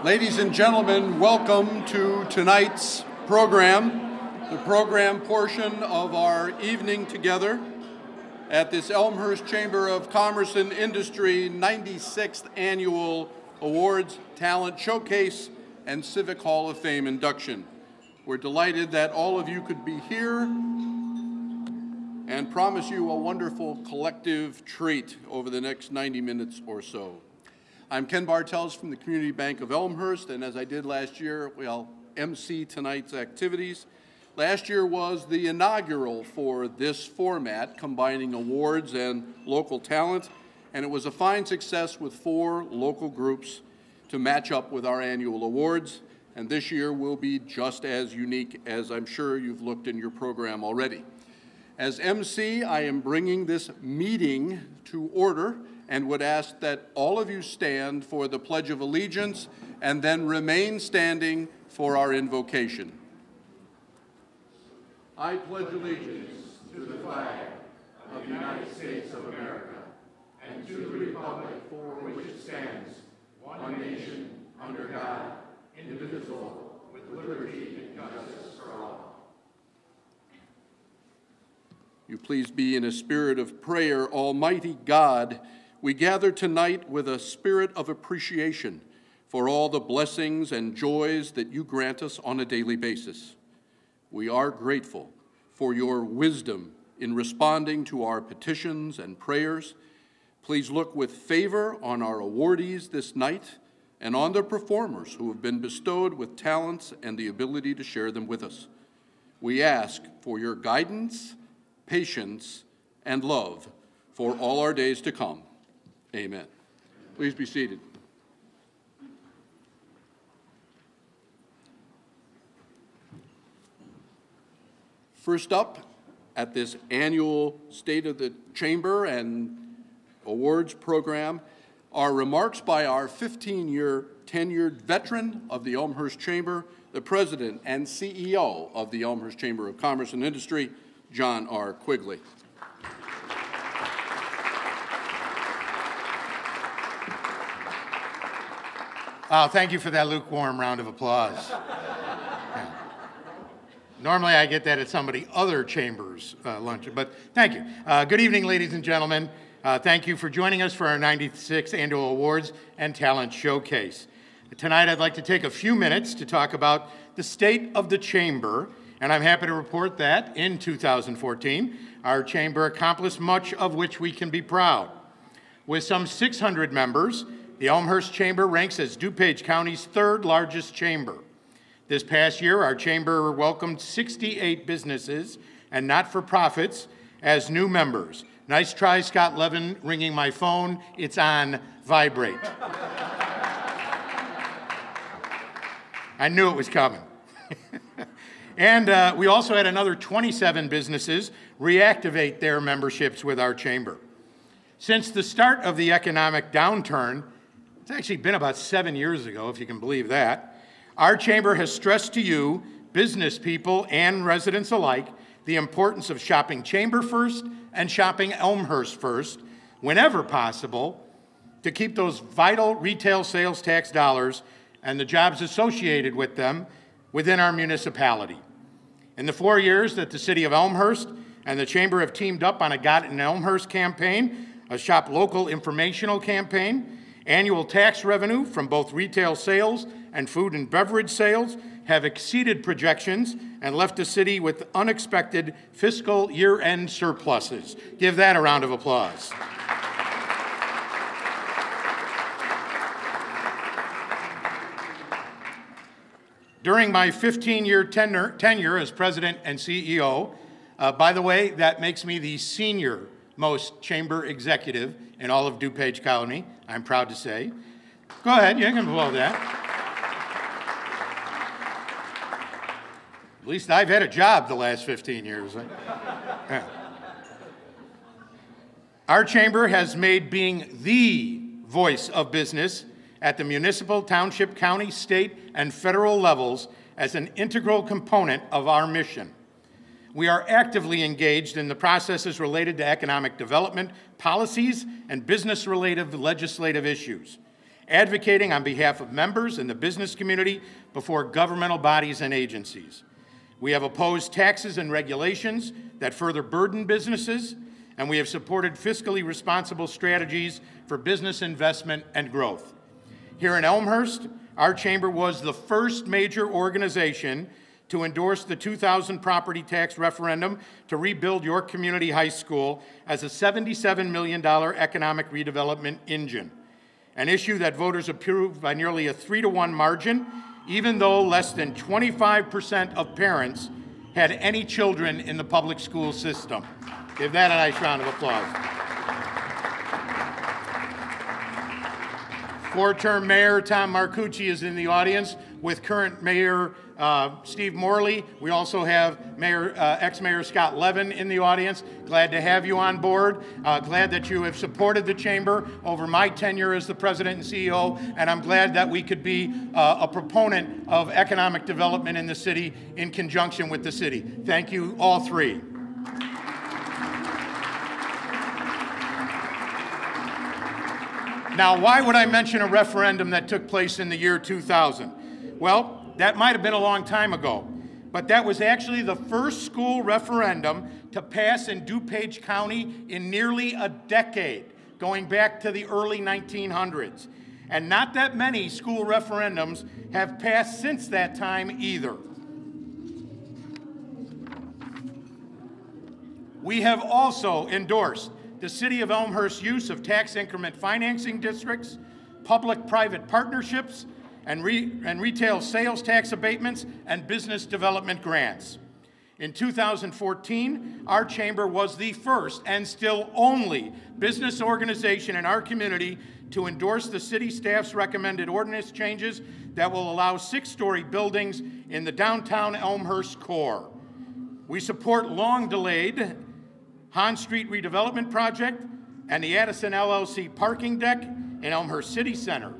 Ladies and gentlemen, welcome to tonight's program, the program portion of our evening together at this Elmhurst Chamber of Commerce and Industry 96th Annual Awards, Talent Showcase, and Civic Hall of Fame induction. We're delighted that all of you could be here and promise you a wonderful collective treat over the next 90 minutes or so. I'm Ken Bartels from the Community Bank of Elmhurst, and as I did last year, I'll MC tonight's activities. Last year was the inaugural for this format, combining awards and local talent, and it was a fine success with 4 local groups to match up with our annual awards, and this year will be just as unique as I'm sure you've looked in your program already. As MC, I am bringing this meeting to order and would ask that all of you stand for the Pledge of Allegiance and then remain standing for our invocation. I pledge allegiance to the flag of the United States of America and to the republic for which it stands, one nation, under God, indivisible, with liberty and justice for all. You please be in a spirit of prayer. Almighty God, we gather tonight with a spirit of appreciation for all the blessings and joys that you grant us on a daily basis. We are grateful for your wisdom in responding to our petitions and prayers. Please look with favor on our awardees this night and on the performers who have been bestowed with talents and the ability to share them with us. We ask for your guidance, patience, and love for all our days to come. Amen. Please be seated. First up at this annual State of the Chamber and Awards program are remarks by our 15-year tenured veteran of the Elmhurst Chamber, the President and CEO of the Elmhurst Chamber of Commerce and Industry, John R. Quigley. Thank you for that lukewarm round of applause. Yeah. Normally I get that at somebody other chamber's luncheon, but thank you. Good evening, ladies and gentlemen. Thank you for joining us for our 96th Annual Awards and Talent Showcase. Tonight I'd like to take a few minutes to talk about the state of the Chamber, and I'm happy to report that in 2014, our Chamber accomplished much of which we can be proud. With some 600 members, the Elmhurst Chamber ranks as DuPage County's 3rd largest chamber. This past year, our chamber welcomed 68 businesses and not-for-profits as new members. Nice try, Scott Levin, ringing my phone. It's on vibrate. I knew it was coming. And we also had another 27 businesses reactivate their memberships with our chamber. Since the start of the economic downturn, it's actually been about 7 years ago, if you can believe that, our chamber has stressed to you, business people and residents alike, the importance of shopping chamber first and shopping Elmhurst first, whenever possible, to keep those vital retail sales tax dollars and the jobs associated with them within our municipality. In the 4 years that the City of Elmhurst and the Chamber have teamed up on a Got in Elmhurst campaign, a Shop Local informational campaign, annual tax revenue from both retail sales and food and beverage sales have exceeded projections and left the city with unexpected fiscal year-end surpluses. Give that a round of applause. During my 15-year tenure as president and CEO, by the way, that makes me the senior most chamber executive in all of DuPage County, I'm proud to say. Go ahead, you can blow that. At least I've had a job the last 15 years. Yeah. Our chamber has made being the voice of business at the municipal, township, county, state, and federal levels as an integral component of our mission. We are actively engaged in the processes related to economic development, policies, and business-related legislative issues. advocating on behalf of members and the business community before governmental bodies and agencies. We have opposed taxes and regulations that further burden businesses, and we have supported fiscally responsible strategies for business investment and growth. Here in Elmhurst, our chamber was the first major organization to endorse the 2000 property tax referendum to rebuild York Community High School as a $77 million economic redevelopment engine, an issue that voters approved by nearly a 3-to-1 margin, even though less than 25% of parents had any children in the public school system. Give that a nice round of applause. Four-term Mayor Tom Marcucci is in the audience with current Mayor Steve Morley. We also have ex-Mayor Scott Levin in the audience. Glad to have you on board. Glad that you have supported the Chamber over my tenure as the President and CEO, and I'm glad that we could be a proponent of economic development in the city in conjunction with the city. Thank you, all three. Now, why would I mention a referendum that took place in the year 2000? Well, that might have been a long time ago, but that was actually the first school referendum to pass in DuPage County in nearly a decade, going back to the early 1900s. And not that many school referendums have passed since that time either. We have also endorsed the City of Elmhurst's use of tax increment financing districts, public-private partnerships, and retail sales tax abatements and business development grants. In 2014, our chamber was the first and still only business organization in our community to endorse the city staff's recommended ordinance changes that will allow 6-story buildings in the downtown Elmhurst core. We support long-delayed Hahn Street redevelopment project and the Addison LLC parking deck in Elmhurst City Center.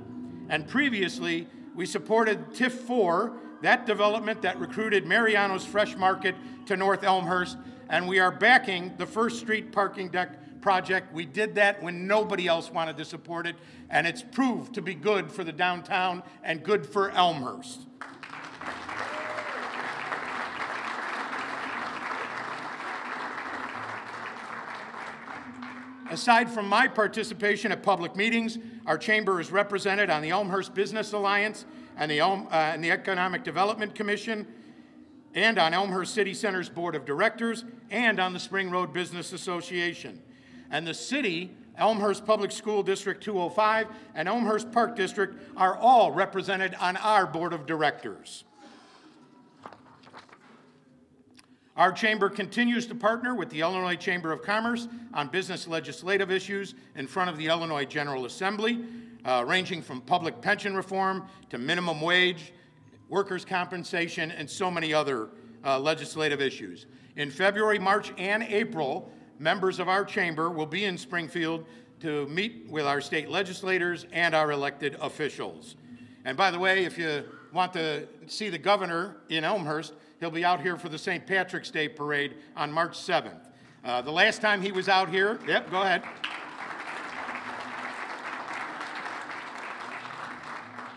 And previously, we supported TIF 4, that development that recruited Mariano's Fresh Market to North Elmhurst, and we are backing the First Street parking deck project. We did that when nobody else wanted to support it, and it's proved to be good for the downtown and good for Elmhurst. Aside from my participation at public meetings, our chamber is represented on the Elmhurst Business Alliance and the Economic Development Commission, and on Elmhurst City Center's Board of Directors, and on the Spring Road Business Association. And the city, Elmhurst Public School District 205, and Elmhurst Park District are all represented on our Board of Directors. Our chamber continues to partner with the Illinois Chamber of Commerce on business legislative issues in front of the Illinois General Assembly, ranging from public pension reform to minimum wage, workers' compensation, and so many other legislative issues. In February, March, and April, members of our chamber will be in Springfield to meet with our state legislators and our elected officials. And by the way, if you want to see the governor in Elmhurst, he'll be out here for the St. Patrick's Day Parade on March 7th. The last time he was out here, yep, go ahead.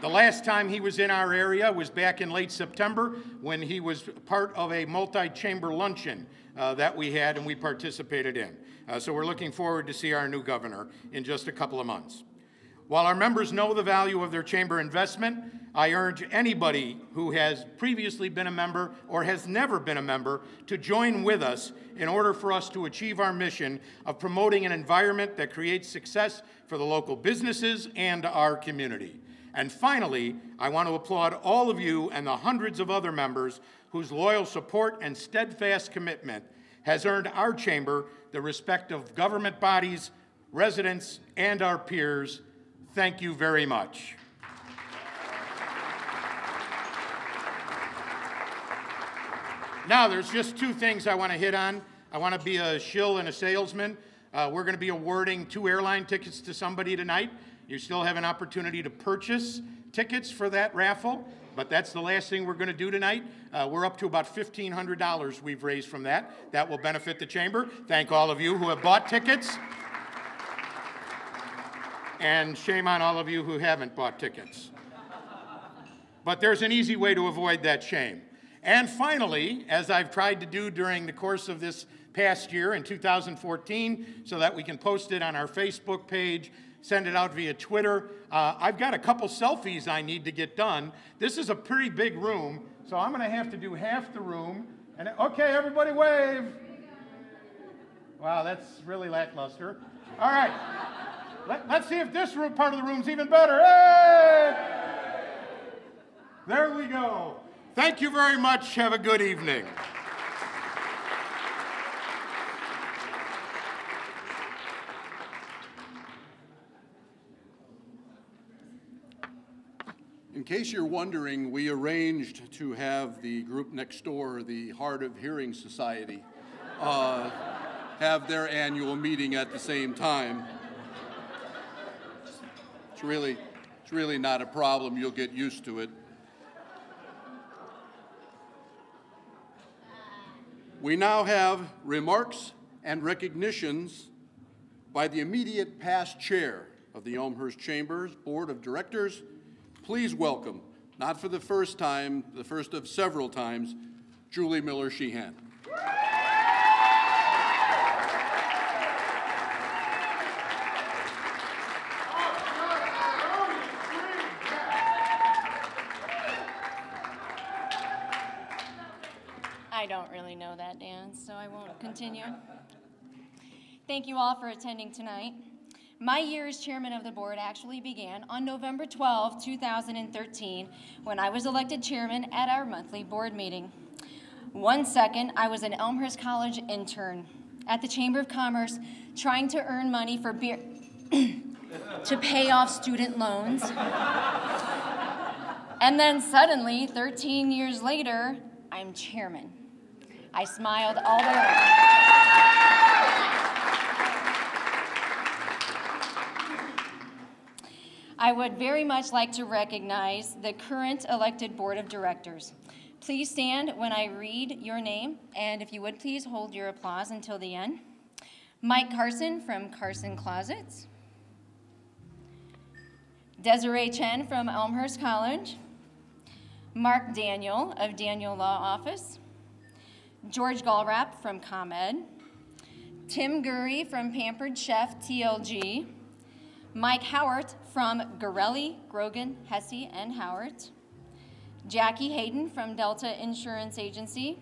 The last time he was in our area was back in late September when he was part of a multi-chamber luncheon that we had and we participated in. So we're looking forward to see our new governor in just a couple of months. While our members know the value of their chamber investment, I urge anybody who has previously been a member or has never been a member to join with us in order for us to achieve our mission of promoting an environment that creates success for the local businesses and our community. And finally, I want to applaud all of you and the hundreds of other members whose loyal support and steadfast commitment has earned our chamber the respect of government bodies, residents, and our peers. Thank you very much. Now, there's just two things I want to hit on. I want to be a shill and a salesman. We're going to be awarding 2 airline tickets to somebody tonight. You still have an opportunity to purchase tickets for that raffle, but that's the last thing we're going to do tonight. We're up to about $1,500 we've raised from that. That will benefit the chamber. Thank all of you who have bought tickets. and shame on all of you who haven't bought tickets. But there's an easy way to avoid that shame. And finally, as I've tried to do during the course of this past year in 2014, so that we can post it on our Facebook page, send it out via Twitter, I've got a couple selfies I need to get done. This is a pretty big room, so I'm going to have to do half the room. And okay, everybody wave. Wow, that's really lackluster. All right, let's see if this part of the room's even better. Hey! There we go. Thank you very much. Have a good evening. In case you're wondering, we arranged to have the group next door, the Hard of Hearing Society, have their annual meeting at the same time. It's really not a problem. You'll get used to it. We now have remarks and recognitions by the immediate past chair of the Elmhurst Chamber's Board of Directors. Please welcome, not for the first time, the first of several times, Julie Miller-Sheehan. I don't really know that dance, so I won't continue. Thank you all for attending tonight. My year as chairman of the board actually began on November 12, 2013, when I was elected chairman at our monthly board meeting. One second, I was an Elmhurst College intern at the Chamber of Commerce trying to earn money for beer to pay off student loans. And then suddenly, 13 years later, I'm chairman. I smiled all day long. I would very much like to recognize the current elected board of directors. Please stand when I read your name, and if you would please hold your applause until the end. Mike Carson from Carson Closets. Desiree Chen from Elmhurst College. Mark Daniel of Daniel Law Office. George Gallrap from ComEd. Tim Gurry from Pampered Chef TLG. Mike Howard from Gorelli, Grogan, Hesse, and Howard. Jackie Hayden from Delta Insurance Agency.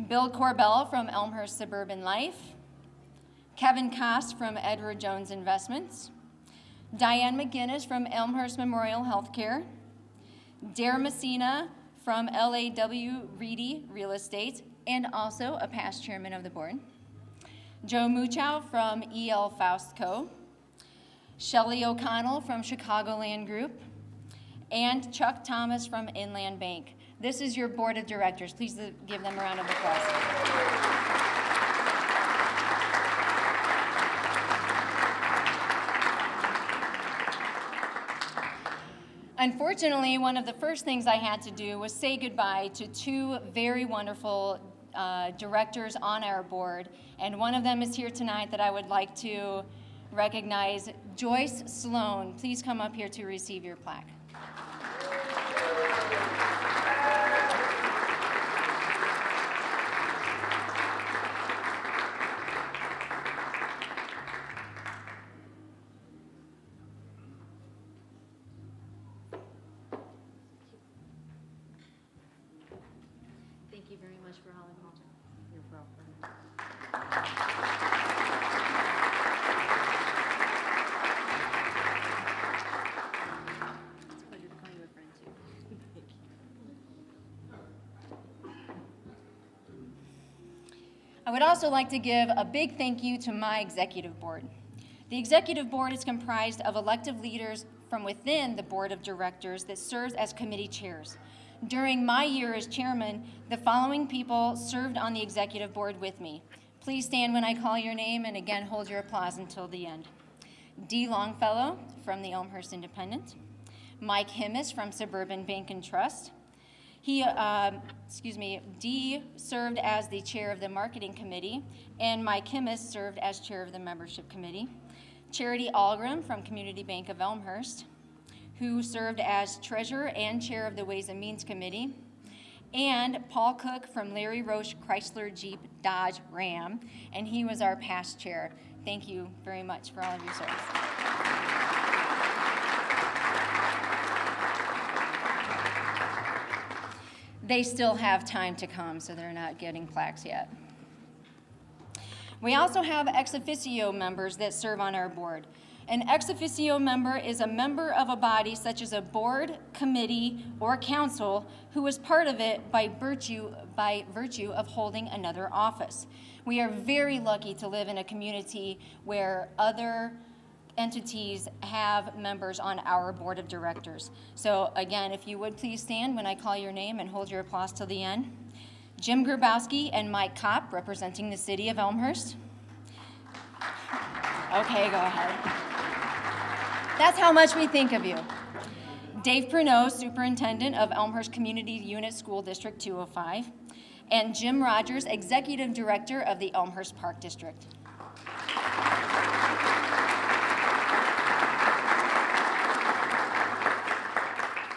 Bill Corbell from Elmhurst Suburban Life. Kevin Koss from Edward Jones Investments. Diane McGinnis from Elmhurst Memorial Healthcare. Dare Messina from LAW Reedy Real Estate, and also a past chairman of the board. Joe Muchow from EL Faust Co. Shelley O'Connell from Chicagoland Group, and Chuck Thomas from Inland Bank. This is your board of directors. Please give them a round of applause. Unfortunately, one of the first things I had to do was say goodbye to two very wonderful directors on our board, and one of them is here tonight that I would like to recognize. Joyce Sloan, please come up here to receive your plaque. Thank you very much for all of you. You're welcome. It's a pleasure to call you a friend, too. Thank you. I would also like to give a big thank you to my executive board. The executive board is comprised of elected leaders from within the board of directors that serves as committee chairs. During my year as chairman, the following people served on the executive board with me. Please stand when I call your name, and again, hold your applause until the end. Dee Longfellow from the Elmhurst Independent. Mike Himmis from Suburban Bank and Trust. Dee served as the chair of the marketing committee, and Mike Himmis served as chair of the membership committee. Charity Algram from Community Bank of Elmhurst, who served as treasurer and chair of the Ways and Means Committee, and Paul Cook from Larry Roche Chrysler Jeep Dodge Ram, and he was our past chair. Thank you very much for all of your service. They still have time to come, so they're not getting plaques yet. We also have ex officio members that serve on our board. An ex officio member is a member of a body such as a board, committee, or council who is part of it by virtue of holding another office. We are very lucky to live in a community where other entities have members on our board of directors. So again, if you would please stand when I call your name and hold your applause till the end. Jim Grabowski and Mike Kopp, representing the city of Elmhurst. Okay, go ahead. That's how much we think of you. Dave Pruneau, Superintendent of Elmhurst Community Unit School District 205, and Jim Rogers, Executive Director of the Elmhurst Park District.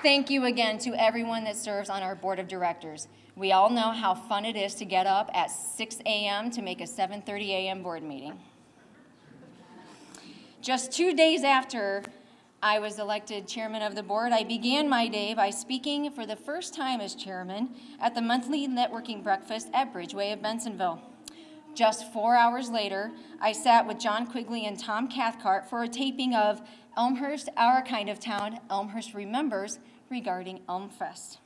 Thank you again to everyone that serves on our board of directors. We all know how fun it is to get up at 6 a.m. to make a 7:30 a.m. board meeting. Just 2 days after I was elected chairman of the board, I began my day by speaking for the first time as chairman at the monthly networking breakfast at Bridgeway of Bensonville. Just 4 hours later, I sat with John Quigley and Tom Cathcart for a taping of Elmhurst, Our Kind of Town, Elmhurst Remembers, regarding Elmfest,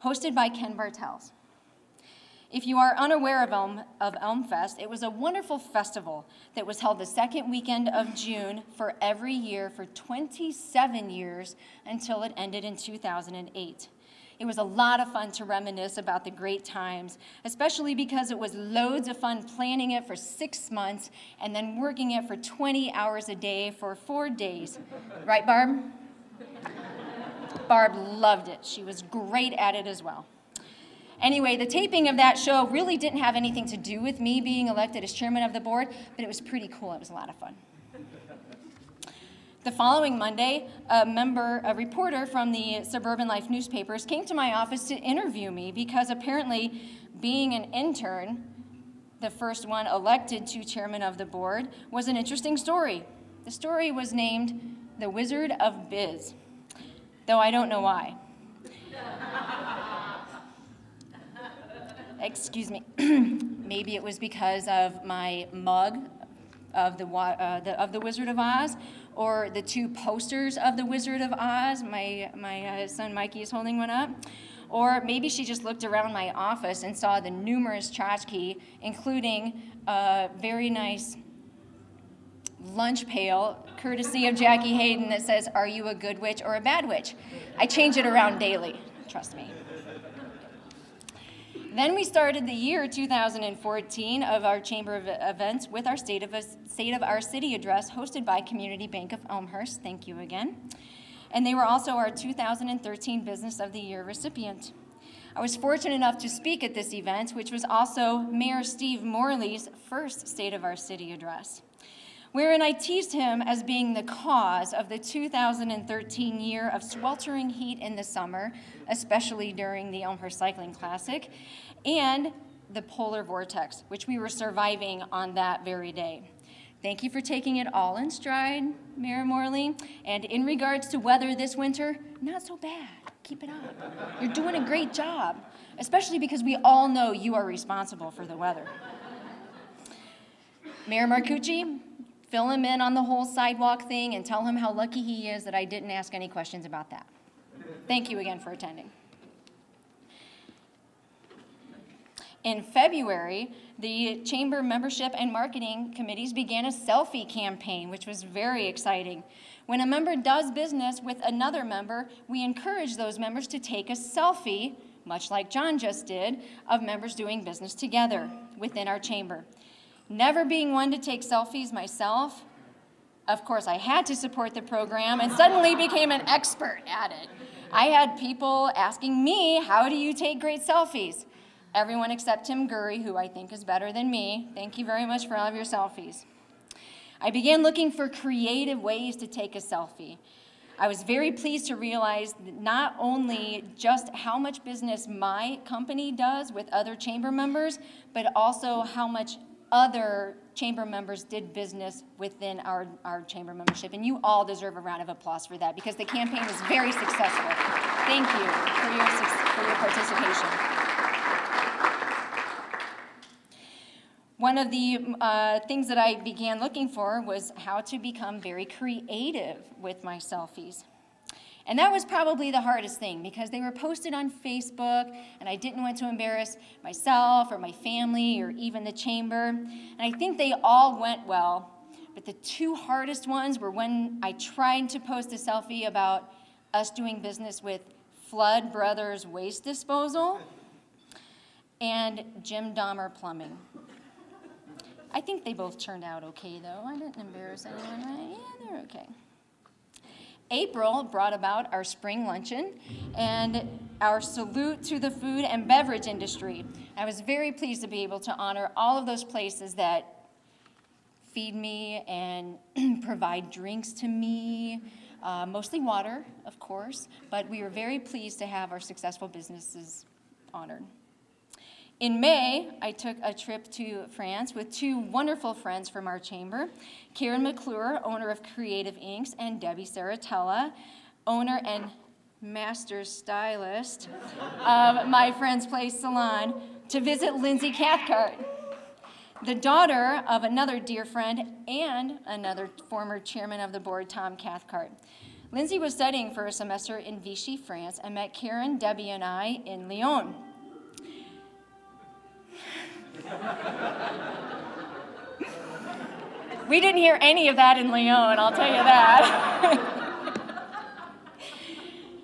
hosted by Ken Bartels. If you are unaware of Elmfest, it was a wonderful festival that was held the second weekend of June for every year for 27 years until it ended in 2008. It was a lot of fun to reminisce about the great times, especially because it was loads of fun planning it for 6 months and then working it for 20 hours a day for 4 days. Right, Barb? Barb loved it. She was great at it as well. Anyway, the taping of that show really didn't have anything to do with me being elected as chairman of the board, but it was pretty cool. It was a lot of fun. The following Monday, a reporter from the Suburban Life newspapers came to my office to interview me because apparently being an intern, the first one elected to chairman of the board, was an interesting story. The story was named The Wizard of Biz, though I don't know why. Excuse me. Maybe it was because of my mug of the Wizard of Oz, or the 2 posters of the Wizard of Oz. My son Mikey is holding one up. Or maybe she just looked around my office and saw the numerous tchotchke, including a very nice lunch pail, courtesy of Jackie Hayden, that says, "Are you a good witch or a bad witch?" I change it around daily, trust me. Then we started the year 2014 of our Chamber of Events with our State of Our City address hosted by Community Bank of Elmhurst. Thank you again. And they were also our 2013 Business of the Year recipient. I was fortunate enough to speak at this event, which was also Mayor Steve Morley's first State of Our City address, wherein I teased him as being the cause of the 2013 year of sweltering heat in the summer, especially during the Elmhurst Cycling Classic, and the polar vortex, which we were surviving on that very day. Thank you for taking it all in stride, Mayor Morley. And in regards to weather this winter, not so bad. Keep it up. You're doing a great job, especially because we all know you are responsible for the weather. Mayor Marcucci, fill him in on the whole sidewalk thing and tell him how lucky he is that I didn't ask any questions about that. Thank you again for attending. In February, the Chamber membership and marketing committees began a selfie campaign, which was very exciting. When a member does business with another member, we encourage those members to take a selfie, much like John just did, of members doing business together within our chamber. Never being one to take selfies myself, of course I had to support the program and suddenly became an expert at it. I had people asking me, how do you take great selfies? Everyone except Tim Gurry, who I think is better than me. Thank you very much for all of your selfies. I began looking for creative ways to take a selfie. I was very pleased to realize that not only just how much business my company does with other chamber members, but also how much other chamber members did business within our chamber membership. And you all deserve a round of applause for that because the campaign was very successful. Thank you for your participation. One of the things that I began looking for was how to become very creative with my selfies. And that was probably the hardest thing because they were posted on Facebook and I didn't want to embarrass myself or my family or even the chamber. And I think they all went well, but the two hardest ones were when I tried to post a selfie about us doing business with Flood Brothers Waste Disposal and Jim Dahmer Plumbing. I think they both turned out okay, though. I didn't embarrass anyone, right? Yeah, they're okay. April brought about our spring luncheon and our salute to the food and beverage industry. I was very pleased to be able to honor all of those places that feed me and provide drinks to me, mostly water, of course, but we were very pleased to have our successful businesses honored. In May, I took a trip to France with two wonderful friends from our chamber, Karen McClure, owner of Creative Inks, and Debbie Saratella, owner and master stylist of My Friend's Place Salon, to visit Lindsay Cathcart, the daughter of another dear friend and another former chairman of the board, Tom Cathcart. Lindsay was studying for a semester in Vichy, France, and met Karen, Debbie, and I in Lyon. We didn't hear any of that in Lyon, I'll tell you that.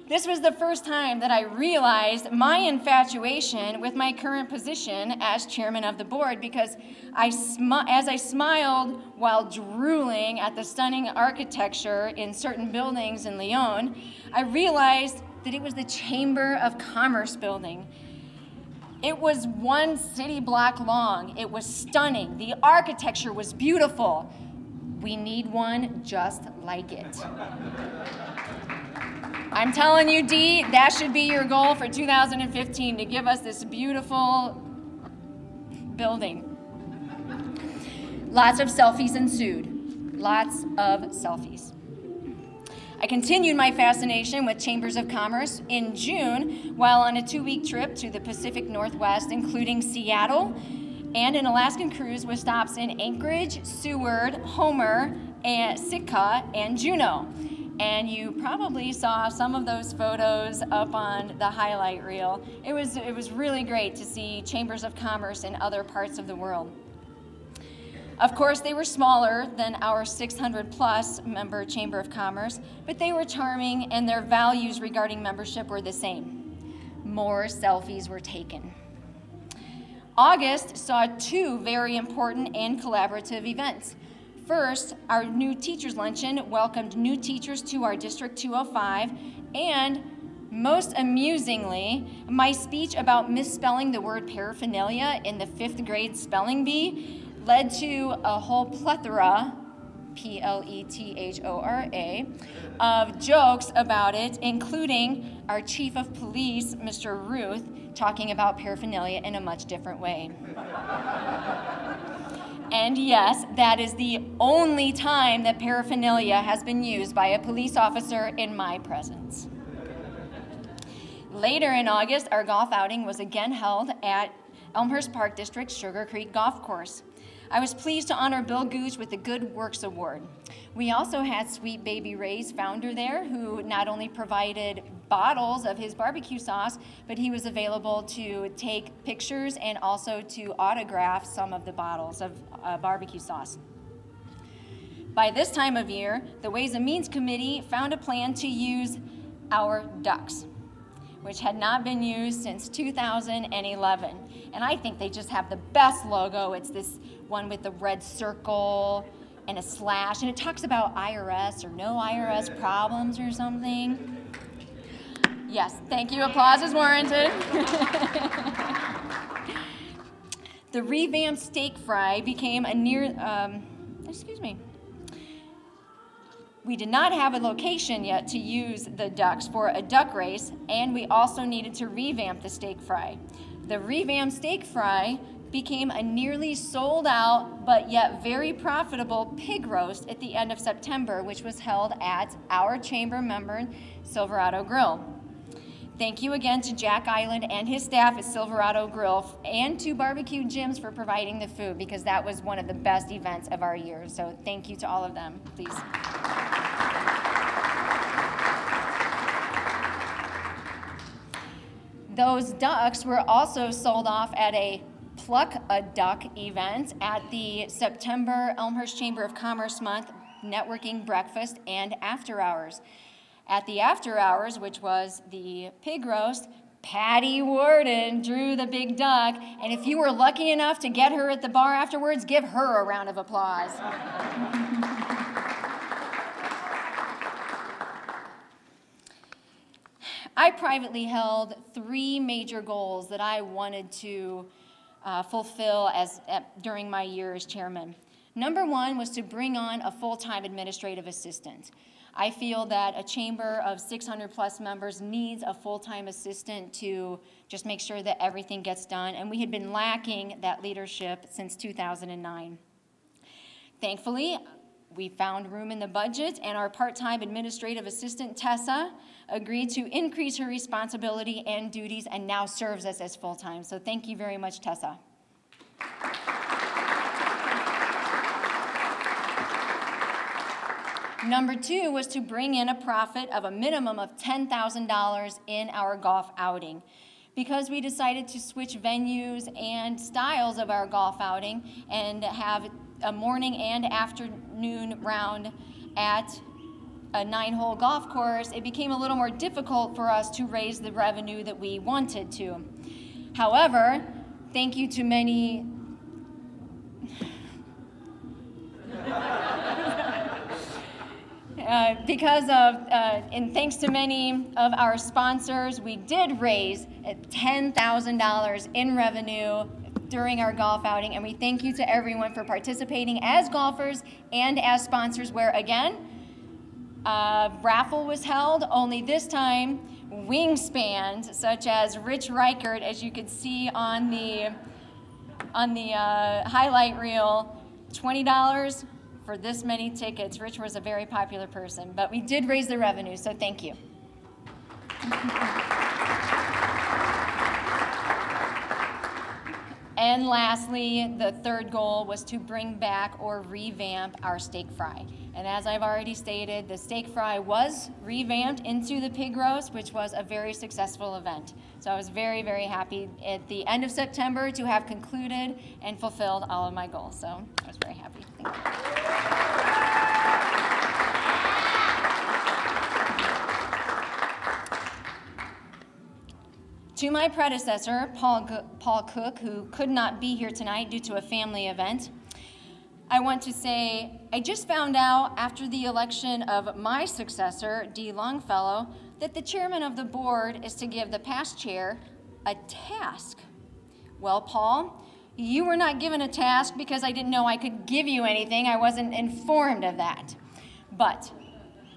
This was the first time that I realized my infatuation with my current position as chairman of the board because as I smiled while drooling at the stunning architecture in certain buildings in Lyon, I realized that it was the Chamber of Commerce building. It was 1 city block long. It was stunning. The architecture was beautiful. We need one just like it. I'm telling you, Dee, that should be your goal for 2015, to give us this beautiful building. Lots of selfies ensued. Lots of selfies. I continued my fascination with chambers of commerce in June while on a 2-week trip to the Pacific Northwest, including Seattle, and an Alaskan cruise with stops in Anchorage, Seward, Homer, and Sitka, and Juneau. And you probably saw some of those photos up on the highlight reel. It was really great to see chambers of commerce in other parts of the world. Of course, they were smaller than our 600-plus member Chamber of Commerce, but they were charming and their values regarding membership were the same. More selfies were taken. August saw 2 very important and collaborative events. First, our new teachers luncheon welcomed new teachers to our District 205, and most amusingly, my speech about misspelling the word paraphernalia in the 5th grade spelling bee led to a whole plethora, P-L-E-T-H-O-R-A, of jokes about it, including our chief of police, Mr. Ruth, talking about paraphernalia in a much different way. And yes, that is the only time that paraphernalia has been used by a police officer in my presence. Later in August, our golf outing was again held at Elmhurst Park District's Sugar Creek Golf Course. I was pleased to honor Bill Gooch with the Good Works Award. We also had Sweet Baby Ray's founder there, who not only provided bottles of his barbecue sauce, but he was available to take pictures and also to autograph some of the bottles of barbecue sauce. By this time of year, the Ways and Means Committee found a plan to use our ducks, which had not been used since 2011. And I think they just have the best logo. It's this one with the red circle and a slash, and it talks about IRS or no IRS problems or something. Yes, thank you, applause is warranted. The revamped steak fry became a We did not have a location yet to use the ducks for a duck race, and we also needed to revamp the steak fry. The revamped steak fry became a nearly sold out but yet very profitable pig roast at the end of September, which was held at our chamber member Silverado Grill. Thank you again to Jack Island and his staff at Silverado Grill and to Barbecue Jim's for providing the food, because that was one of the best events of our year. So thank you to all of them, please. Those ducks were also sold off at a Pluck a Duck event at the September Elmhurst Chamber of Commerce Month networking breakfast and after hours. At the after hours, which was the pig roast, Patty Warden drew the big duck, and if you were lucky enough to get her at the bar afterwards, give her a round of applause. I privately held 3 major goals that I wanted to fulfill during my year as chairman. Number 1 was to bring on a full-time administrative assistant. I feel that a chamber of 600 plus members needs a full-time assistant to just make sure that everything gets done, and we had been lacking that leadership since 2009. Thankfully, we found room in the budget, and our part-time administrative assistant, Tessa, agreed to increase her responsibility and duties and now serves us as full-time. So thank you very much, Tessa. Number 2 was to bring in a profit of a minimum of $10,000 in our golf outing. Because we decided to switch venues and styles of our golf outing and have a morning and afternoon round at a 9-hole golf course, it became a little more difficult for us to raise the revenue that we wanted to. However, thank you to many and thanks to many of our sponsors, we did raise $10,000 in revenue during our golf outing, and we thank you to everyone for participating as golfers and as sponsors, where again, raffle was held, only this time wingspans such as Rich Reichert, as you could see on the highlight reel, $20 for this many tickets. Rich was a very popular person, but we did raise the revenue, so thank you. And lastly, the 3rd goal was to bring back or revamp our steak fry. And as I've already stated, the steak fry was revamped into the pig roast, which was a very successful event. So I was very, very happy at the end of September to have concluded and fulfilled all of my goals. So I was very happy. Thank you. To my predecessor, Paul Cook, who could not be here tonight due to a family event, I want to say I just found out after the election of my successor, Dee Longfellow, that the chairman of the board is to give the past chair a task. Well, Paul, you were not given a task because I didn't know I could give you anything. I wasn't informed of that. But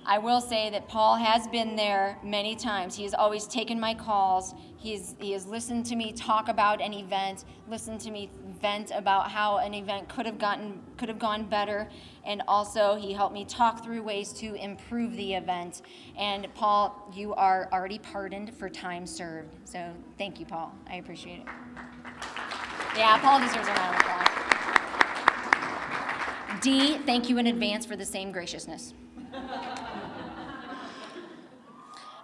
I will say that Paul has been there many times. He has always taken my calls. He has listened to me talk about an event, listened to me vent about how an event could have gone better, and also he helped me talk through ways to improve the event. And Paul, you are already pardoned for time served. So thank you, Paul. I appreciate it. Yeah, Paul deserves a round of applause. Dee, thank you in advance for the same graciousness.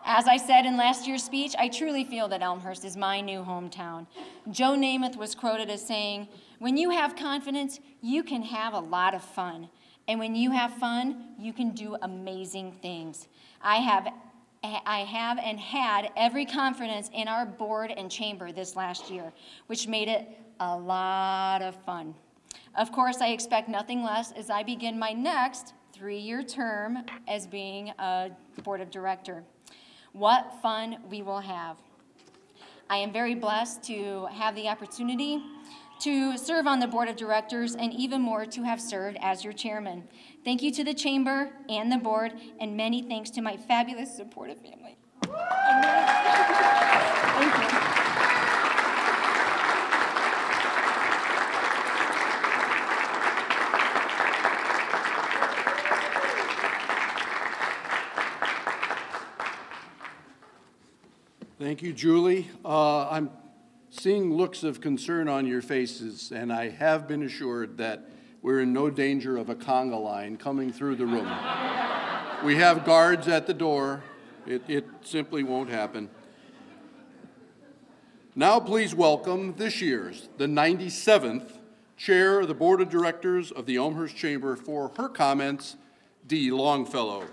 As I said in last year's speech, I truly feel that Elmhurst is my new hometown. Joe Namath was quoted as saying, "When you have confidence, you can have a lot of fun. And when you have fun, you can do amazing things." I have and had every confidence in our board and chamber this last year, which made it a lot of fun. Of course, I expect nothing less as I begin my next 3-year term as being a board of director. What fun we will have. I am very blessed to have the opportunity to serve on the board of directors, and even more to have served as your chairman. Thank you to the chamber and the board, and many thanks to my fabulous supportive family. Thank you. Thank you, Julie. I'm seeing looks of concern on your faces, and I have been assured that we're in no danger of a conga line coming through the room. We have guards at the door. It simply won't happen. Now please welcome this year's, the 97th Chair of the Board of Directors of the Elmhurst Chamber for her comments, Dee Longfellow.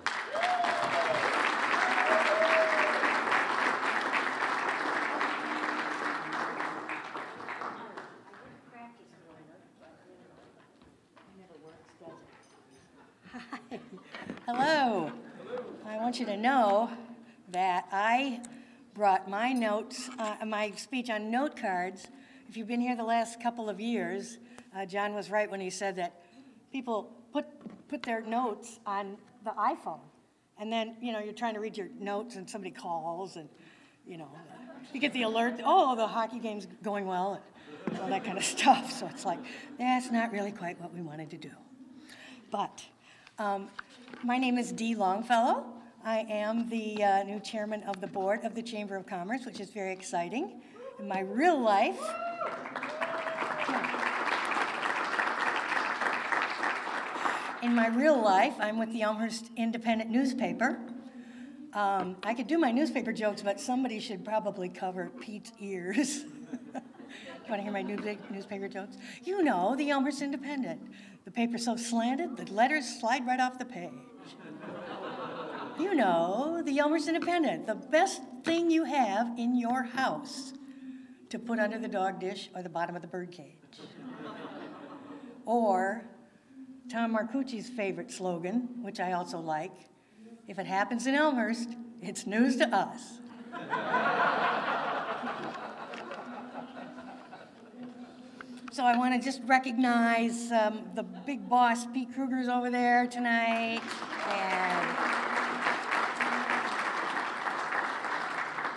Hello. I want you to know that I brought my notes, my speech on note cards. If you've been here the last couple of years, John was right when he said that people put their notes on the iPhone. And then, you know, you're trying to read your notes and somebody calls and, you know, you get the alert, oh, the hockey game's going well, and all that kind of stuff. So it's like, that's not really quite what we wanted to do. But my name is Dee Longfellow. I am the new chairman of the board of the Chamber of Commerce, which is very exciting. In my real life, I'm with the Elmhurst Independent newspaper. I could do my newspaper jokes, but somebody should probably cover Pete's ears. You want to hear my newspaper jokes? You know, the Elmhurst Independent. The paper's so slanted, the letters slide right off the page. You know, the Elmhurst Independent, the best thing you have in your house to put under the dog dish or the bottom of the bird cage. Or Tom Marcucci's favorite slogan, which I also like, if it happens in Elmhurst, it's news to us. So I want to just recognize the big boss, Pete Kruger's over there tonight. And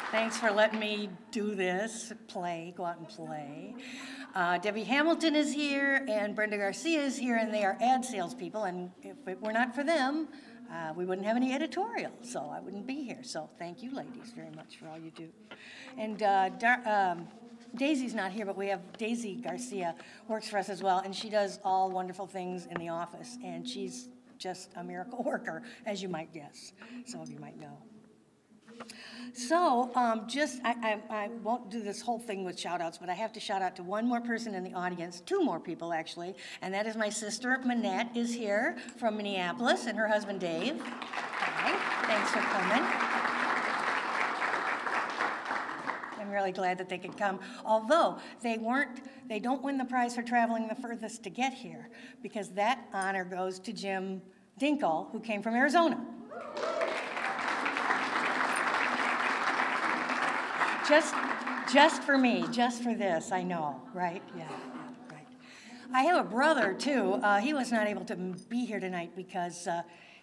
thanks for letting me do this, go out and play. Debbie Hamilton is here, and Brenda Garcia is here, and they are ad salespeople. And if it were not for them, we wouldn't have any editorial, so I wouldn't be here. So thank you, ladies, very much for all you do. And Daisy's not here, but we have Daisy Garcia works for us as well, and she does all wonderful things in the office, and she's just a miracle worker, as you might guess. Some of you might know. So I won't do this whole thing with shout outs, but I have to shout out to one more person in the audience, two more people actually, and that is my sister Manette is here from Minneapolis, and her husband Dave. Hi, thanks for coming. I'm really glad that they could come, although they don't win the prize for traveling the furthest to get here, because that honor goes to Jim Dinkle, who came from Arizona. Just for me, just for this, I know, right? Yeah, right. I have a brother, too. He was not able to be here tonight because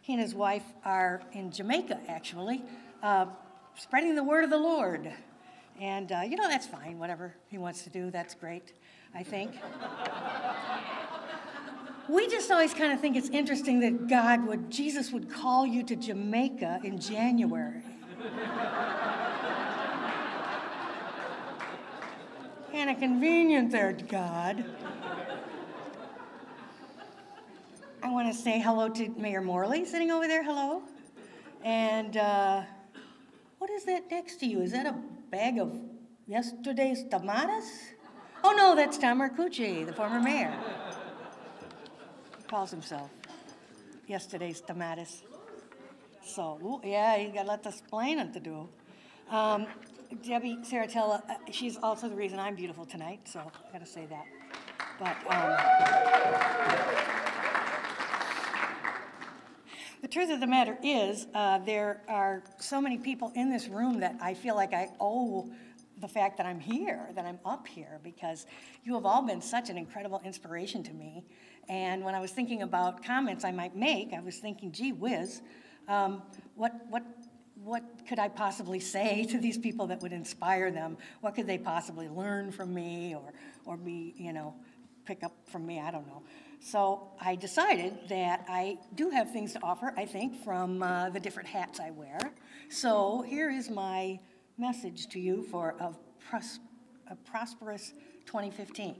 he and his wife are in Jamaica, actually, spreading the word of the Lord. And, you know, that's fine, whatever he wants to do, that's great, I think. We just always kind of think it's interesting that Jesus would call you to Jamaica in January. Kind of convenient there, God. I want to say hello to Mayor Morley, sitting over there, hello. And what is that next to you? Is that a bag of yesterday's tomatoes? Oh no, that's Tom Marcucci, the former mayor. He calls himself yesterday's tomatoes. So, yeah, he's got lots of explaining to do. Debbie Saratella, she's also the reason I'm beautiful tonight, so I gotta say that. But the truth of the matter is, there are so many people in this room that I feel like I owe the fact that I'm here, that I'm up here, because you have all been such an incredible inspiration to me. And when I was thinking about comments I might make, I was thinking, gee whiz, what could I possibly say to these people that would inspire them? What could they possibly learn from me or be, pick up from me? I don't know. So I decided that I do have things to offer, I think, from the different hats I wear. So here is my message to you for a prosperous 2015.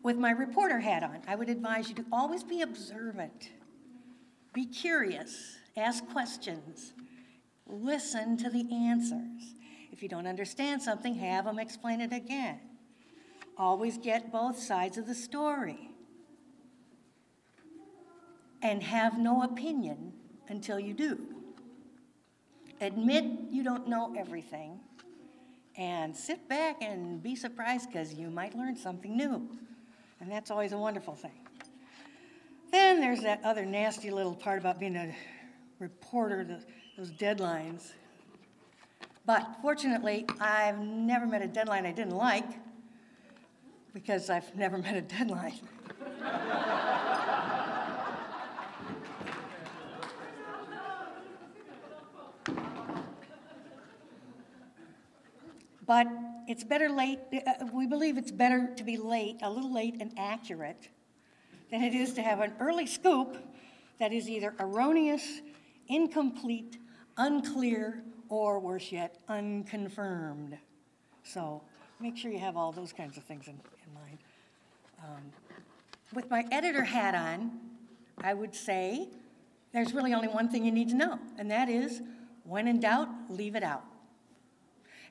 With my reporter hat on, I would advise you to always be observant, be curious, ask questions, listen to the answers. If you don't understand something, have them explain it again. Always get both sides of the story. And have no opinion until you do. Admit you don't know everything, and sit back and be surprised because you might learn something new. And that's always a wonderful thing. Then there's that other nasty little part about being a reporter, those deadlines. But fortunately, I've never met a deadline I didn't like, because I've never met a deadline. But it's better late, we believe it's better to be late, a little late and accurate, than it is to have an early scoop that is either erroneous, incomplete, unclear, or worse yet, unconfirmed. So make sure you have all those kinds of things in mind. With my editor hat on, I would say there's really only one thing you need to know, and that is, when in doubt, leave it out.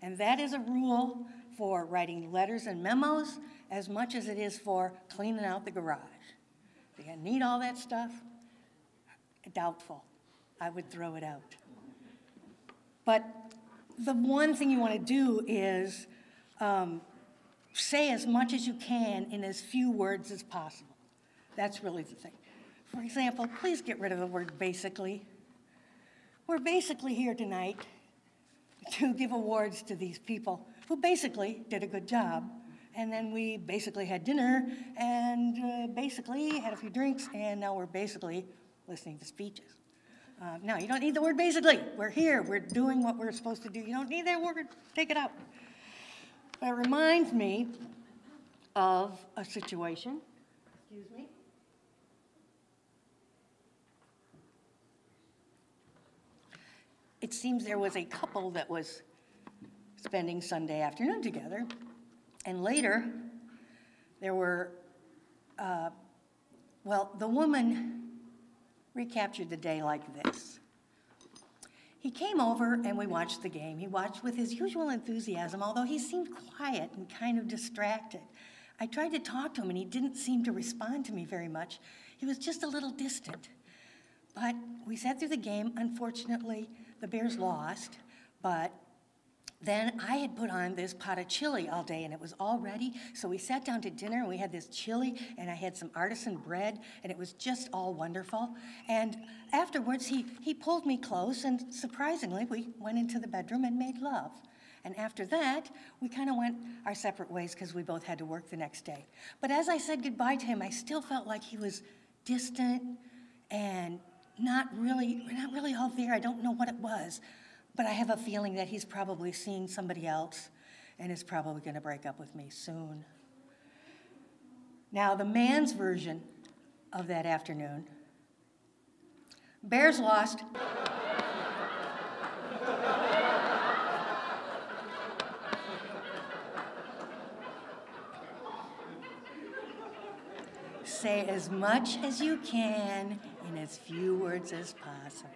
And that is a rule for writing letters and memos as much as it is for cleaning out the garage. Do you need all that stuff? Doubtful. I would throw it out. But the one thing you want to do is say as much as you can in as few words as possible. That's really the thing. For example, please get rid of the word basically. We're basically here tonight to give awards to these people who basically did a good job. And then we basically had dinner and basically had a few drinks, and now we're basically listening to speeches. No, you don't need the word basically. We're here. We're doing what we're supposed to do. You don't need that word. Take it out. But it reminds me of a situation. Excuse me. It seems there was a couple that was spending Sunday afternoon together, and later there were, the woman recaptured the day like this. He came over and we watched the game. He watched with his usual enthusiasm, although he seemed quiet and kind of distracted. I tried to talk to him and he didn't seem to respond to me very much. He was just a little distant. But we sat through the game. Unfortunately, the Bears lost, but then I had put on this pot of chili all day, and it was all ready. So we sat down to dinner, and we had this chili, and I had some artisan bread, and it was just all wonderful. And afterwards, he pulled me close, and surprisingly, we went into the bedroom and made love. And after that, we kind of went our separate ways because we both had to work the next day. But as I said goodbye to him, I still felt like he was distant and not really all there. I don't know what it was, but I have a feeling that he's probably seeing somebody else and is probably going to break up with me soon. Now, the man's version of that afternoon, Bears lost. Say as much as you can in as few words as possible.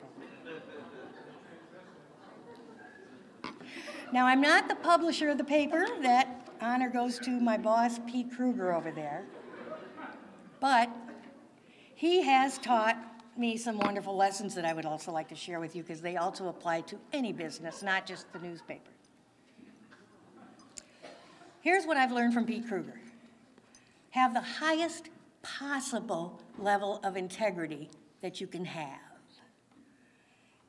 Now, I'm not the publisher of the paper. That honor goes to my boss, Pete Kruger, over there. But he has taught me some wonderful lessons that I would also like to share with you, because they also apply to any business, not just the newspaper. Here's what I've learned from Pete Kruger. Have the highest possible level of integrity that you can have.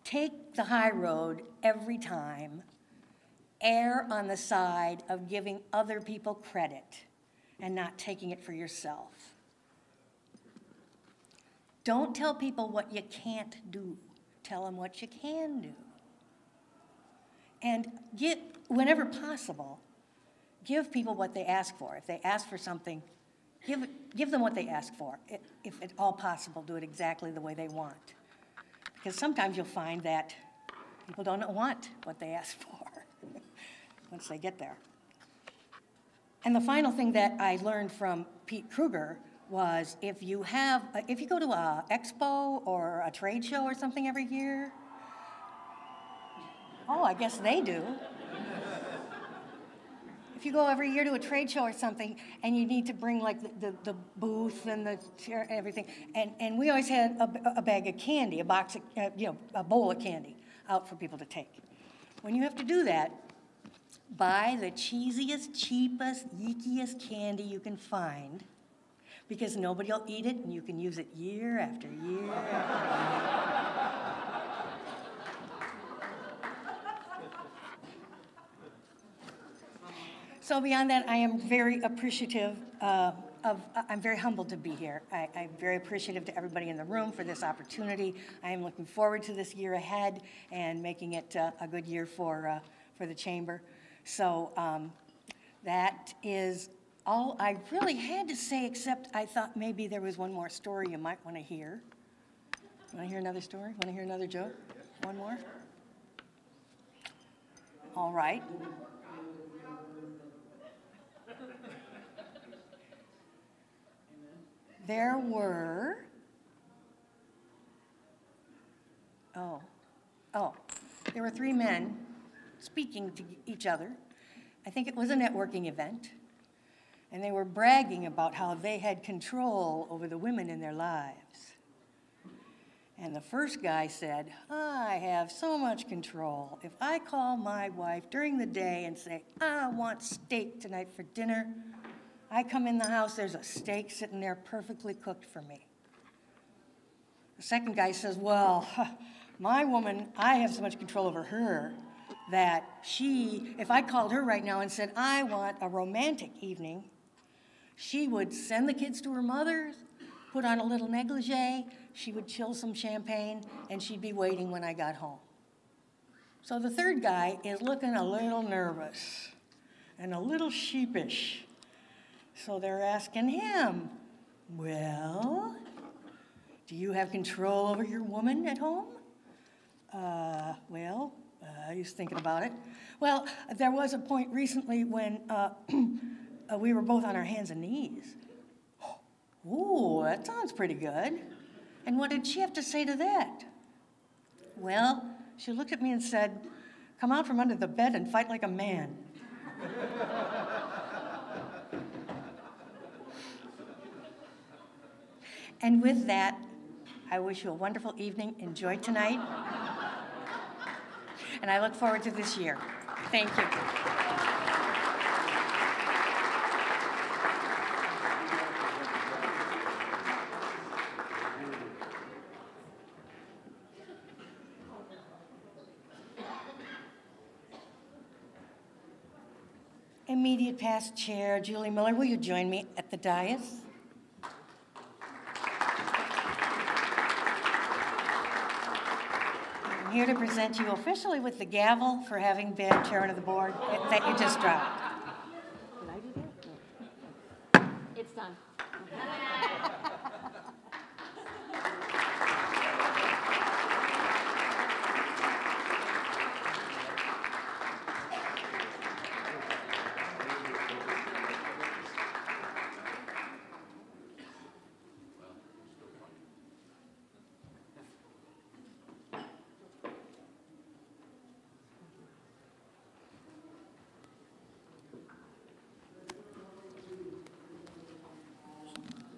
Take the high road every time, err on the side of giving other people credit and not taking it for yourself. Don't tell people what you can't do. Tell them what you can do. And whenever possible, give people what they ask for. If they ask for something, give them what they ask for. If at all possible, do it exactly the way they want. Because sometimes you'll find that people don't want what they ask for once they get there. And the final thing that I learned from Pete Kruger was if you go to an expo or a trade show or something every year, oh, I guess they do. If you go every year to a trade show or something and you need to bring like the booth and the chair and everything, and we always had a bag of candy, a box of, a bowl of candy out for people to take. When you have to do that, buy the cheesiest, cheapest, yeekiest candy you can find, because nobody will eat it and you can use it year after year after year. So beyond that, I am very appreciative I'm very humbled to be here. I'm very appreciative to everybody in the room for this opportunity. I am looking forward to this year ahead and making it a good year for the Chamber. So that is all I really had to say, except I thought maybe there was one more story you might want to hear. Want to hear another story? Want to hear another joke? One more? All right. There were, there were three men speaking to each other. I think it was a networking event, and they were bragging about how they had control over the women in their lives. And the first guy said, I have so much control. If I call my wife during the day and say, I want steak tonight for dinner, I come in the house, there's a steak sitting there perfectly cooked for me. The second guy says, well, my woman, I have so much control over her that if I called her right now and said, I want a romantic evening, she would send the kids to her mother's, put on a little negligee, she would chill some champagne, and she'd be waiting when I got home. So the third guy is looking a little nervous and a little sheepish. So they're asking him, well, do you have control over your woman at home? He's thinking about it. Well, there was a point recently when we were both on our hands and knees. Ooh, that sounds pretty good. And what did she have to say to that? Well, she looked at me and said, come out from under the bed and fight like a man. And with that, I wish you a wonderful evening. Enjoy tonight. And I look forward to this year. Thank you. Immediate past chair, Julie Miller, will you join me at the dais? I'm here to present you officially with the gavel for having been chairman of the board that you just dropped. Did I do that? No. It's done.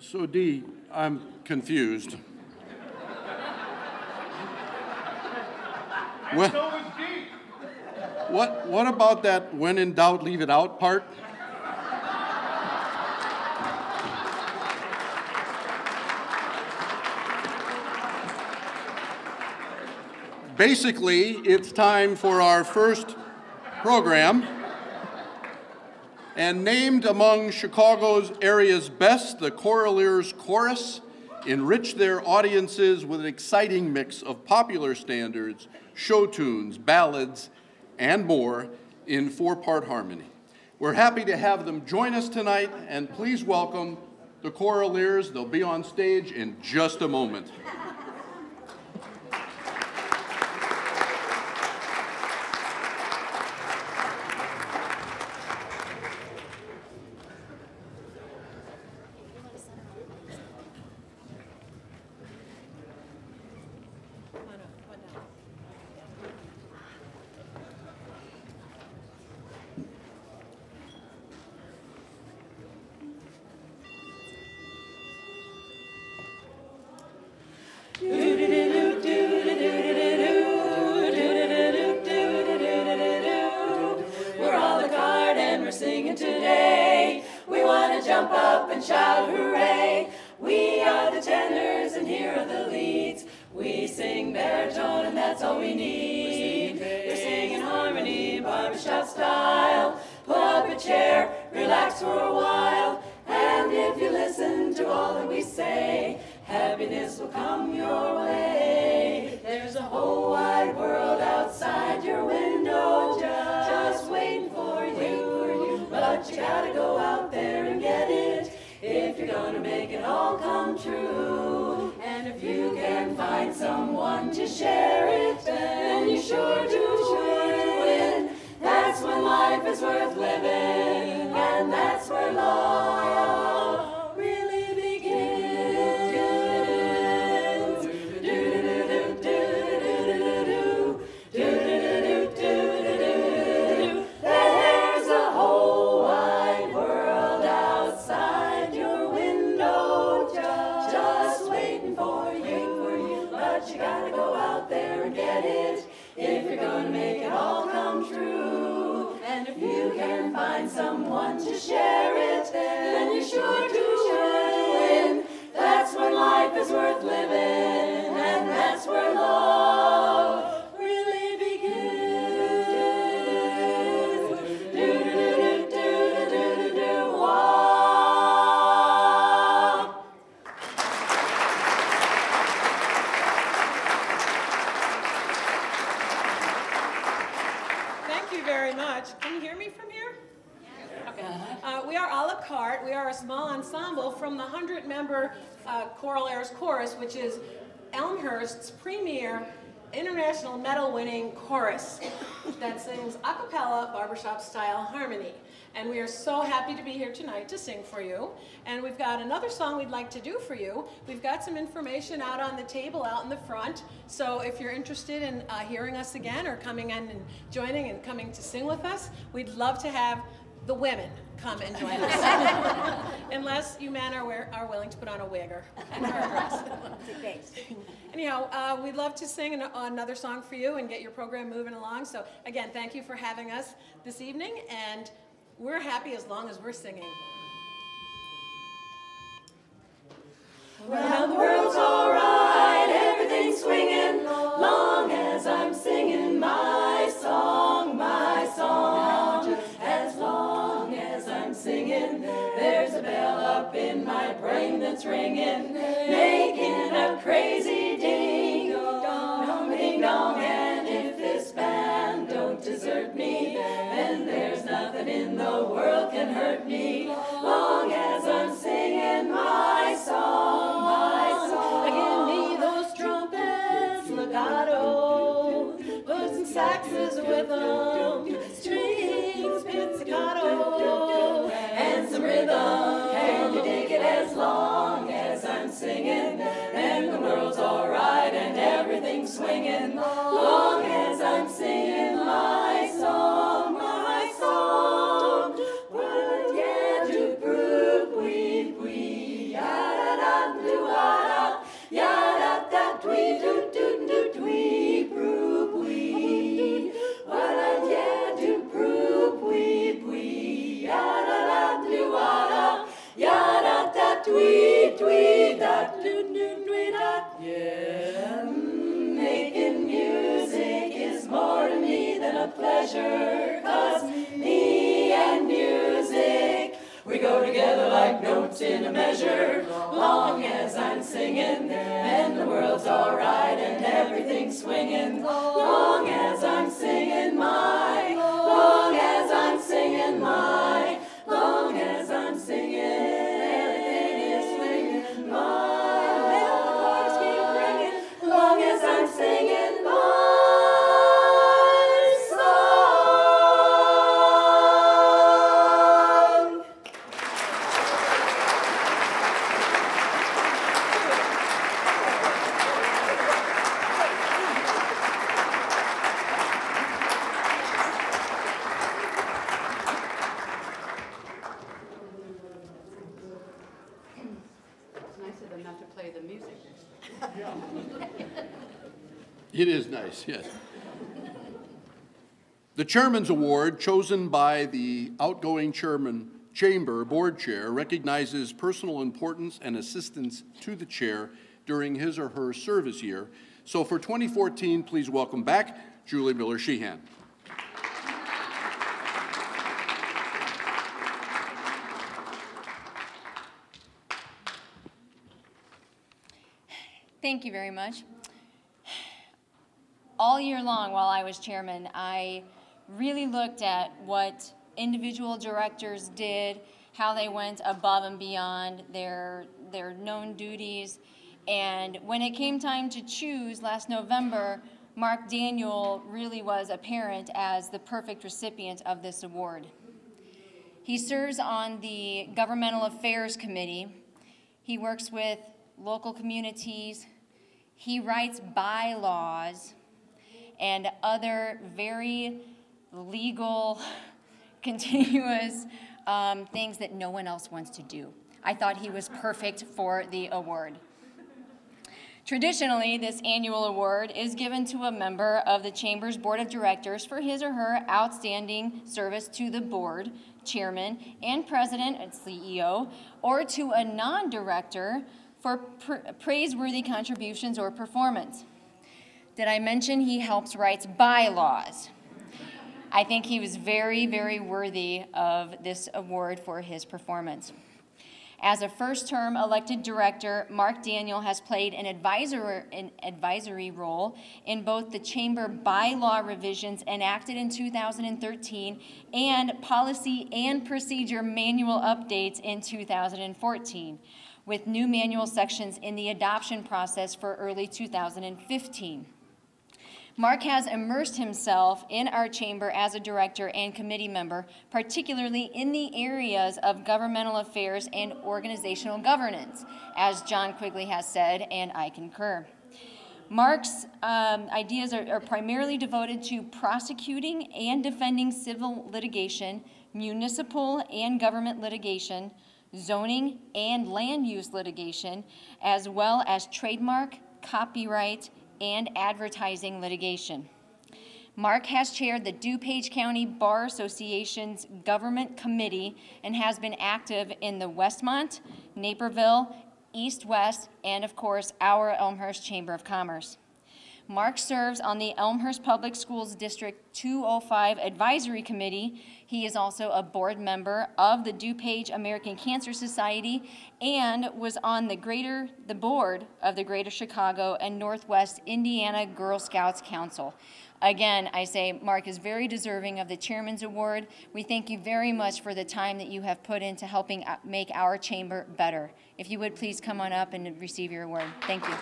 So Dee, I'm confused. What about that when in doubt, leave it out part? Basically, it's time for our first program. And named among Chicago's area's best, the Choraleers Chorus enrich their audiences with an exciting mix of popular standards, show tunes, ballads, and more in four-part harmony. We're happy to have them join us tonight, and please welcome the Choraleers. They'll be on stage in just a moment. From the 100-member Choraleers Chorus, which is Elmhurst's premier international medal-winning chorus that sings a cappella barbershop-style harmony. And we are so happy to be here tonight to sing for you. And we've got another song we'd like to do for you. We've got some information out on the table out in the front. So if you're interested in hearing us again or coming in and joining and coming to sing with us, we'd love to have the women come and join us. Unless you men are willing to put on a wig or a dress. Anyhow, we'd love to sing another song for you and get your program moving along. So again, thank you for having us this evening, and we're happy as long as we're singing. Well, the world's all right, everything's swinging, long as I'm singing my song, my song. As long as I'm singing, there's a bell up in my brain that's ringing, making a crazy ding-dong, ding-dong. And if this band don't desert me, then there's nothing in the world can hurt me, long as I'm singing my song, my song. Give me those trumpets, legato, put some saxes with them, strings, pizzicato, and some rhythm. Can you dig it? As long as I'm singing, and the world's all right and everything's swinging, long as I'm singing my song, my song. Well, yeah, do brook, wee, wee, ya da da do da, ya da da dwee do do do dwee, brook, wee. Well, yeah, do brook, wee, wee, ya da da do da, ya da da dwee, dwee da do do dwee da. Yeah, making music is more to me than a pleasure. together, 'cause me and music, we go together like notes in a measure. Long as I'm singing, then the world's alright and everything's swinging. Long as I'm singing my, long as I'm singing my, long as I'm singing, everything is swinging my. Let the chorus keep ringing, long as I'm singing my song. It's nice of them not to play the music. It is nice, yes. The Chairman's Award, chosen by the outgoing Chairman Chamber Board Chair, recognizes personal importance and assistance to the Chair during his or her service year. So for 2014, please welcome back Julie Miller-Sheehan. Thank you very much. All year long while I was chairman, I really looked at what individual directors did, how they went above and beyond their known duties. And when it came time to choose last November, Mark Daniel really was apparent as the perfect recipient of this award. He serves on the Governmental Affairs Committee. He works with local communities. He writes bylaws and other very legal, continuous things that no one else wants to do. I thought he was perfect for the award. Traditionally, this annual award is given to a member of the Chamber's Board of Directors for his or her outstanding service to the board, chairman, and president and CEO, or to a non-director for praiseworthy contributions or performance. Did I mention he helps write bylaws? I think he was very, very worthy of this award for his performance. As a first-term elected director, Mark Daniel has played an advisory role in both the Chamber bylaw revisions enacted in 2013 and policy and procedure manual updates in 2014, with new manual sections in the adoption process for early 2015. Mark has immersed himself in our chamber as a director and committee member, particularly in the areas of governmental affairs and organizational governance, as John Quigley has said, and I concur. Mark's ideas are primarily devoted to prosecuting and defending civil litigation, municipal and government litigation, zoning and land use litigation, as well as trademark, copyright, and advertising litigation. Mark has chaired the DuPage County Bar Association's Government Committee and has been active in the Westmont, Naperville, East West, and of course, our Elmhurst Chamber of Commerce. Mark serves on the Elmhurst Public Schools District 205 Advisory Committee. He is also a board member of the DuPage American Cancer Society and was on the board of the Greater Chicago and Northwest Indiana Girl Scouts Council. Again, I say Mark is very deserving of the Chairman's Award. We thank you very much for the time that you have put into helping make our chamber better. If you would please come on up and receive your award. Thank you.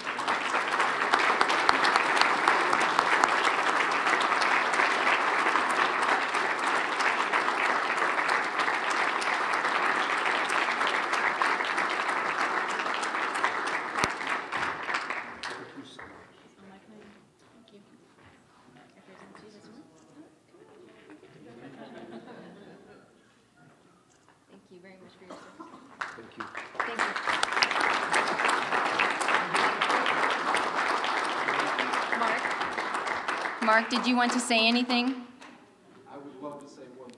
Mark, did you want to say anything? I would love to say one.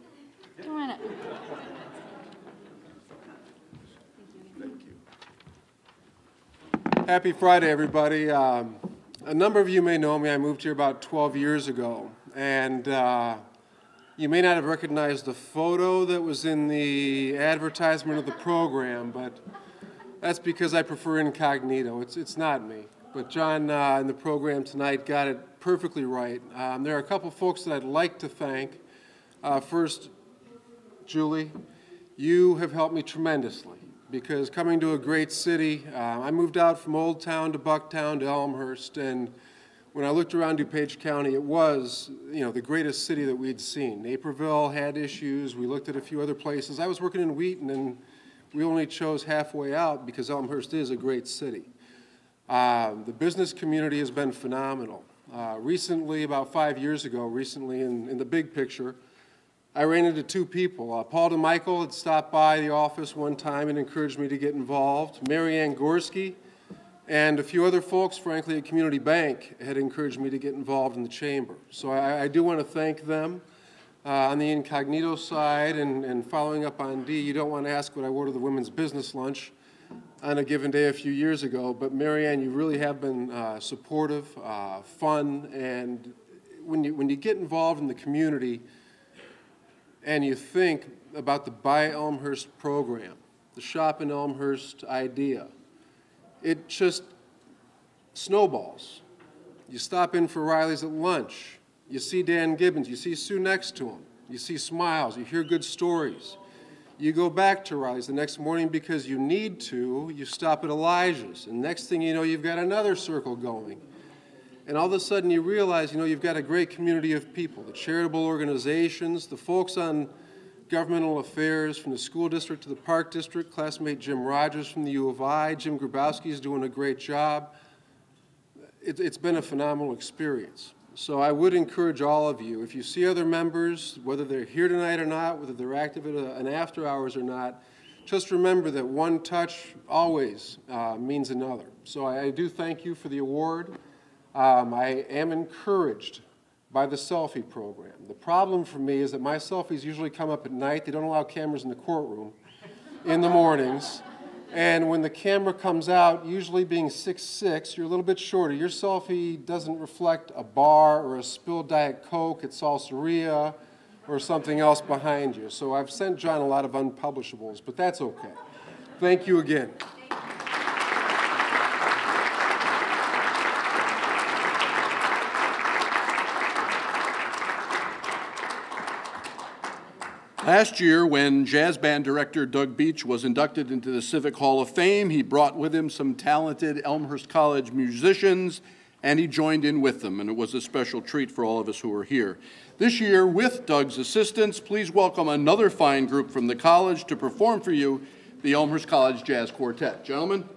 Come on up. Thank you. Happy Friday, everybody. A number of you may know me. I moved here about 12 years ago. And You may not have recognized the photo that was in the advertisement of the program, but that's because I prefer incognito. It's not me. But John in the program tonight got it perfectly right. There are a couple folks that I'd like to thank. First, Julie, you have helped me tremendously because coming to a great city, I moved out from Old Town to Bucktown to Elmhurst, and when I looked around DuPage County, it was, the greatest city that we'd seen. Naperville had issues. We looked at a few other places. I was working in Wheaton, and we only chose halfway out because Elmhurst is a great city. The business community has been phenomenal. Recently, about 5 years ago, in the big picture, I ran into two people. Paul DeMichael had stopped by the office one time and encouraged me to get involved. Mary Ann Gorski and a few other folks, frankly, at Community Bank had encouraged me to get involved in the chamber. So I do want to thank them. On the incognito side and following up on Dee, you don't want to ask what I wore to the women's business lunch on a given day a few years ago, but Mary Ann, you really have been supportive, fun, and when you get involved in the community and you think about the Buy Elmhurst program, the Shop in Elmhurst idea, it just snowballs. You stop in for Riley's at lunch, you see Dan Gibbons, you see Sue next to him, you see smiles, you hear good stories. You go back to Riley's the next morning because you need to, you stop at Elijah's, and next thing you know, you've got another circle going. And all of a sudden you realize, you've got a great community of people, the charitable organizations, the folks on governmental affairs, from the school district to the park district, classmate Jim Rogers from the U of I, Jim Grabowski is doing a great job. It's been a phenomenal experience. So I would encourage all of you, if you see other members, whether they're here tonight or not, whether they're active at an after hours or not, just remember that one touch always means another. So I do thank you for the award. I am encouraged by the selfie program. The problem for me is that my selfies usually come up at night. They don't allow cameras in the courtroom in the mornings. And when the camera comes out, usually being 6'6", you're a little bit shorter. Your selfie doesn't reflect a bar or a spilled Diet Coke at Salseria or something else behind you. So I've sent John a lot of unpublishables, but that's okay. Thank you again. Last year, when jazz band director Doug Beach was inducted into the Civic Hall of Fame, he brought with him some talented Elmhurst College musicians, and he joined in with them, and it was a special treat for all of us who were here. This year, with Doug's assistance, please welcome another fine group from the college to perform for you, the Elmhurst College Jazz Quartet. Gentlemen.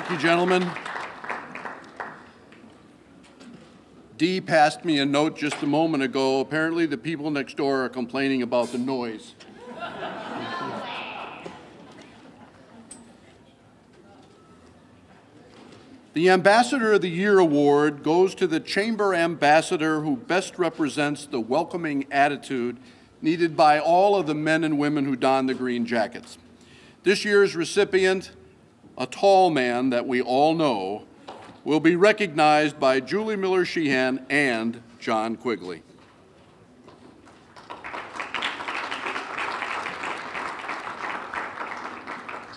Thank you, gentlemen. Dee passed me a note just a moment ago. Apparently, the people next door are complaining about the noise. The Ambassador of the Year award goes to the Chamber Ambassador who best represents the welcoming attitude needed by all of the men and women who don the green jackets. This year's recipient, a tall man that we all know, will be recognized by Julie Miller-Sheehan and John Quigley.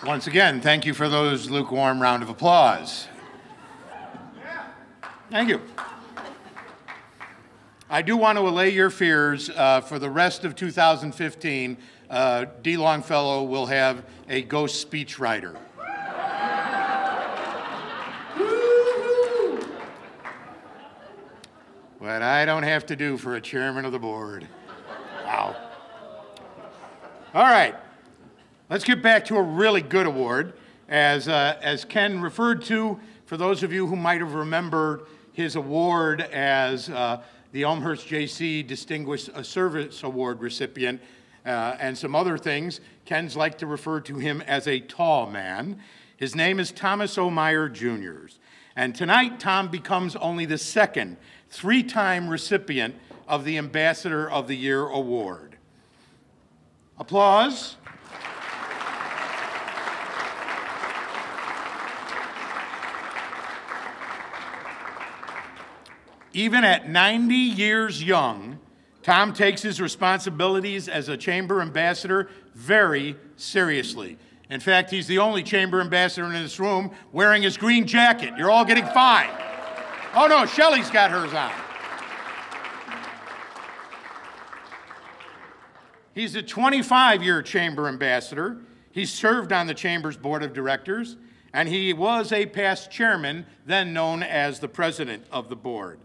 Once again, thank you for those lukewarm round of applause. Thank you. I do want to allay your fears. For the rest of 2015, Dee Longfellow will have a ghost speechwriter. What I don't have to do for a chairman of the board. Wow. All right, let's get back to a really good award. As Ken referred to, for those of you who might have remembered his award as the Elmhurst J.C. Distinguished Service Award recipient and some other things, Ken's like to refer to him as a tall man. His name is Thomas O'Meyer Jr. And tonight, Tom becomes only the second three-time recipient of the Ambassador of the Year award. Applause. Even at 90 years young, Tom takes his responsibilities as a chamber ambassador very seriously. In fact, he's the only chamber ambassador in this room wearing his green jacket. You're all getting fined. Oh no, Shelley's got hers on. He's a 25-year chamber ambassador. He served on the chamber's board of directors, and he was a past chairman, then known as the president of the board.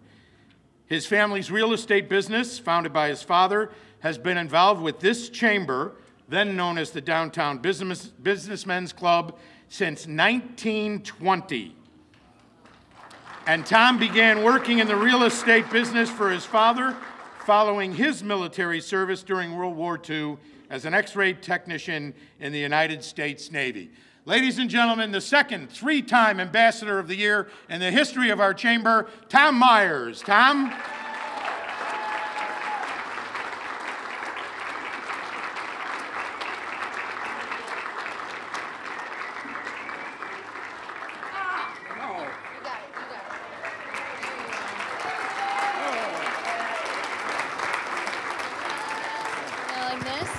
His family's real estate business, founded by his father, has been involved with this chamber, then known as the Downtown Businessmen's Club, since 1920. And Tom began working in the real estate business for his father following his military service during World War II as an X-ray technician in the United States Navy. Ladies and gentlemen, the second three-time Ambassador of the Year in the history of our chamber, Tom Myers. Tom? Like this.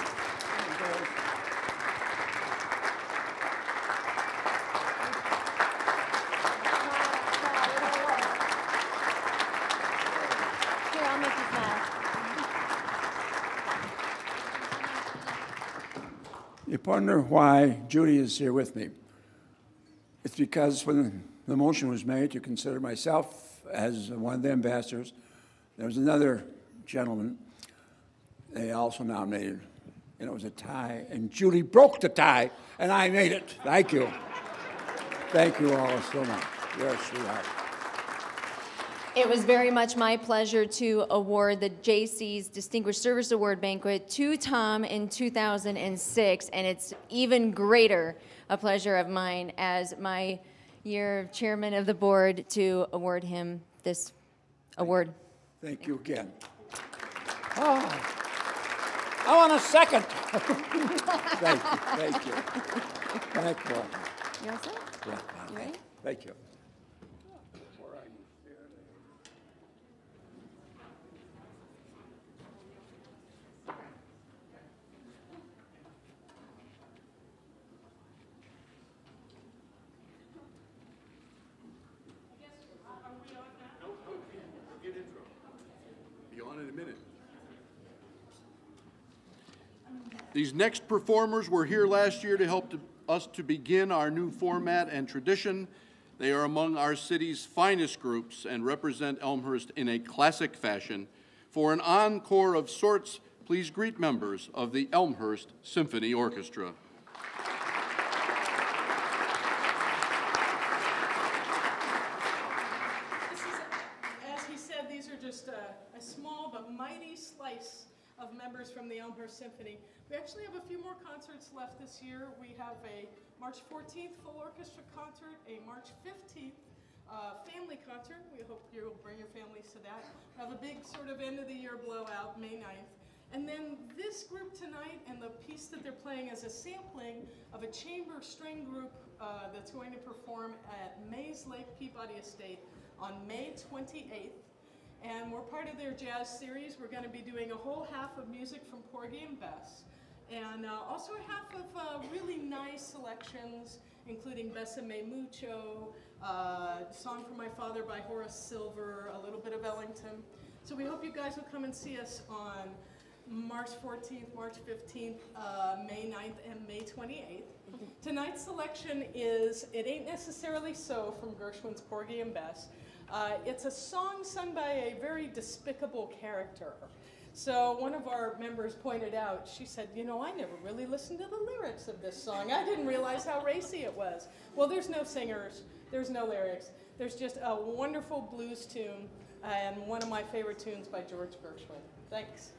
Here, I'll make you smile. You wonder why Judy is here with me. It's because when the motion was made to consider myself as one of the ambassadors, there was another gentleman they also nominated, and it was a tie, and Judy broke the tie, and I made it. Thank you. Thank you all so much. You're a sweetheart. It was very much my pleasure to award the JC's Distinguished Service Award banquet to Tom in 2006, and it's even greater a pleasure of mine as my year chairman of the board to award him this award. Thank you again. Oh, I want a second. Thank you, thank you. Thank you. You all set? Yeah. You ready? Thank you. Be on in a minute. These next performers were here last year to help us to begin our new format and tradition. They are among our city's finest groups and represent Elmhurst in a classic fashion. For an encore of sorts, please greet members of the Elmhurst Symphony Orchestra. mighty slice of members from the Elmhurst Symphony. We actually have a few more concerts left this year. We have a March 14th full orchestra concert, a March 15th family concert. We hope you'll bring your families to that. We have a big sort of end of the year blowout, May 9th. And then this group tonight and the piece that they're playing is a sampling of a chamber string group that's going to perform at Mays Lake Peabody Estate on May 28th. And we're part of their jazz series. We're going to be doing a whole half of music from Porgy and Bess. And also a half of really nice selections, including Bessa Me Mucho, Song for My Father by Horace Silver, a little bit of Ellington. So we hope you guys will come and see us on March 14th, March 15th, May 9th, and May 28th. Tonight's selection is It Ain't Necessarily So from Gershwin's Porgy and Bess. It's a song sung by a very despicable character. So one of our members pointed out, she said, you know, I never really listened to the lyrics of this song. I didn't realize how racy it was. Well, there's no singers, there's no lyrics. There's just a wonderful blues tune and one of my favorite tunes by George Gershwin. Thanks.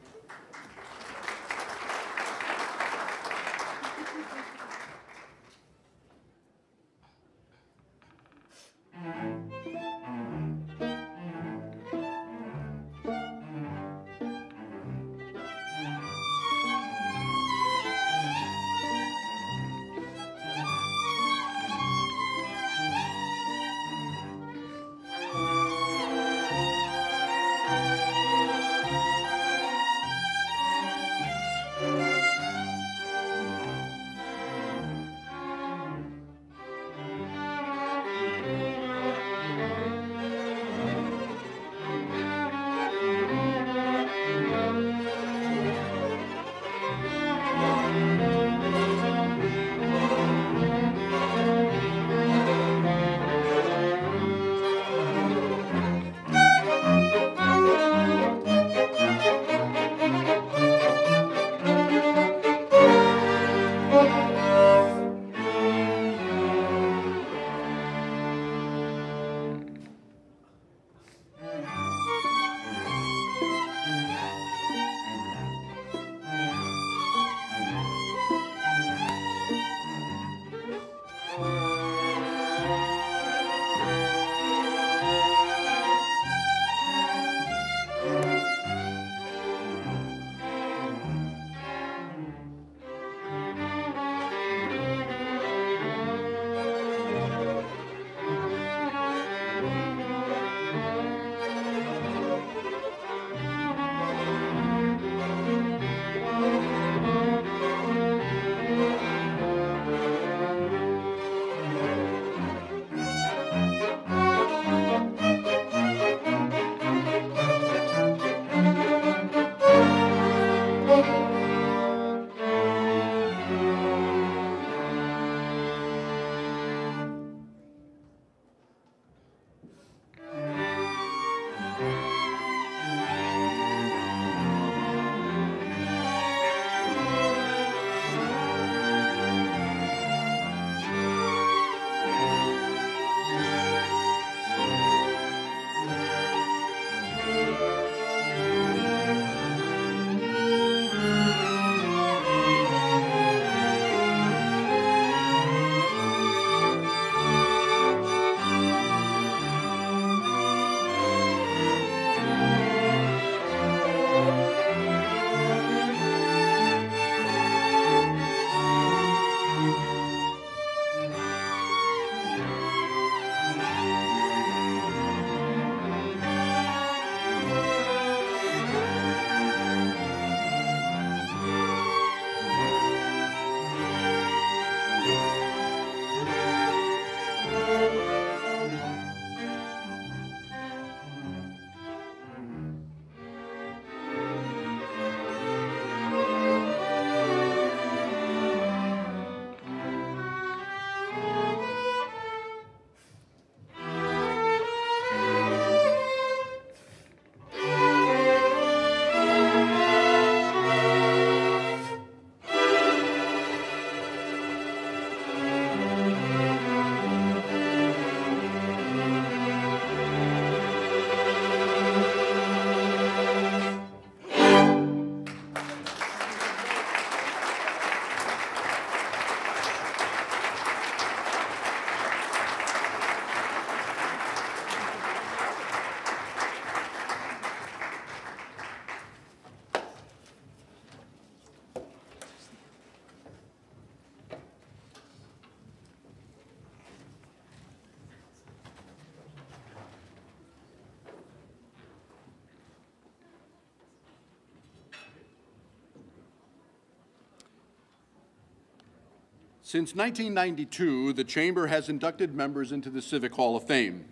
Since 1992, the Chamber has inducted members into the Civic Hall of Fame,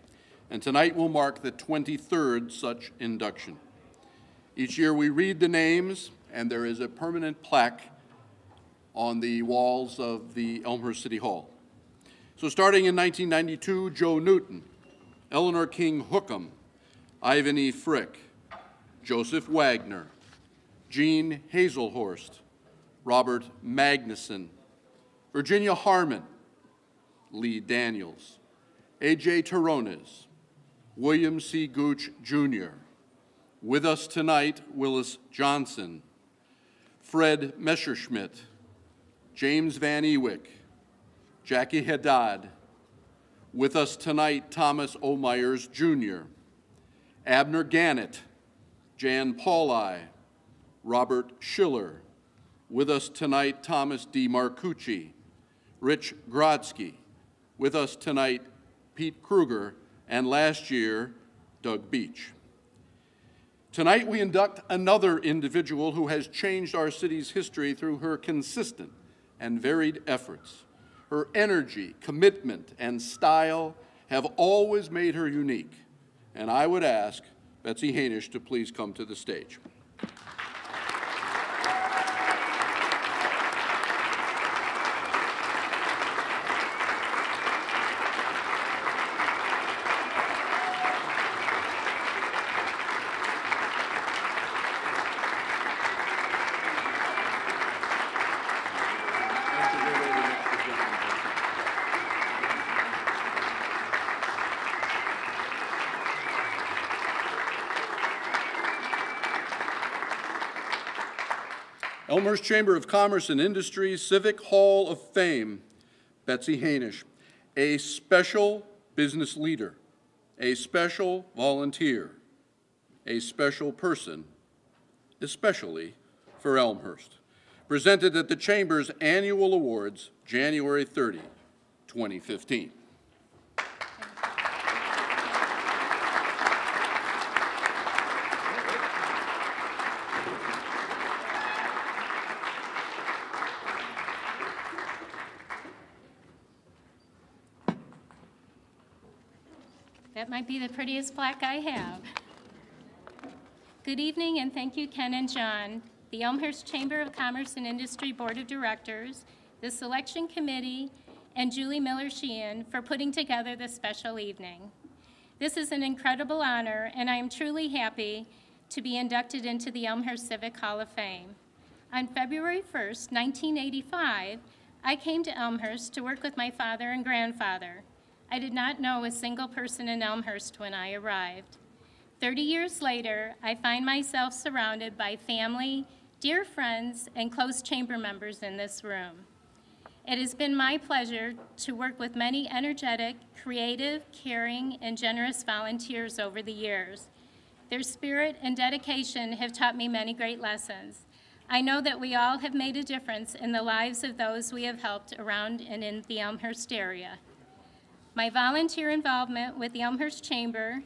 and tonight will mark the 23rd such induction. Each year we read the names, and there is a permanent plaque on the walls of the Elmhurst City Hall. So starting in 1992, Joe Newton, Eleanor King Hookham, Ivan E. Frick, Joseph Wagner, Jean Hazelhorst, Robert Magnuson, Virginia Harmon, Lee Daniels, A.J. Terrones, William C. Gooch, Jr. With us tonight, Willis Johnson, Fred Messerschmidt, James Van Ewick, Jackie Haddad. With us tonight, Thomas O. Myers, Jr., Abner Gannett, Jan Pauli, Robert Schiller. With us tonight, Thomas D. Marcucci, Rich Grodsky. With us tonight, Pete Kruger, and last year, Doug Beach. Tonight we induct another individual who has changed our city's history through her consistent and varied efforts. Her energy, commitment, and style have always made her unique. And I would ask Betsy Hainish to please come to the stage. Elmhurst Chamber of Commerce and Industry Civic Hall of Fame, Betsy Hainish, a special business leader, a special volunteer, a special person, especially for Elmhurst. Presented at the Chamber's Annual Awards, January 30, 2015. That might be the prettiest plaque I have. Good evening, and thank you, Ken and John, the Elmhurst Chamber of Commerce and Industry Board of Directors, the Selection Committee, and Julie Miller-Sheehan for putting together this special evening. This is an incredible honor, and I am truly happy to be inducted into the Elmhurst Civic Hall of Fame. On February 1st, 1985, I came to Elmhurst to work with my father and grandfather. I did not know a single person in Elmhurst when I arrived. 30 years later, I find myself surrounded by family, dear friends, and close chamber members in this room. It has been my pleasure to work with many energetic, creative, caring, and generous volunteers over the years. Their spirit and dedication have taught me many great lessons. I know that we all have made a difference in the lives of those we have helped around and in the Elmhurst area. My volunteer involvement with the Elmhurst Chamber,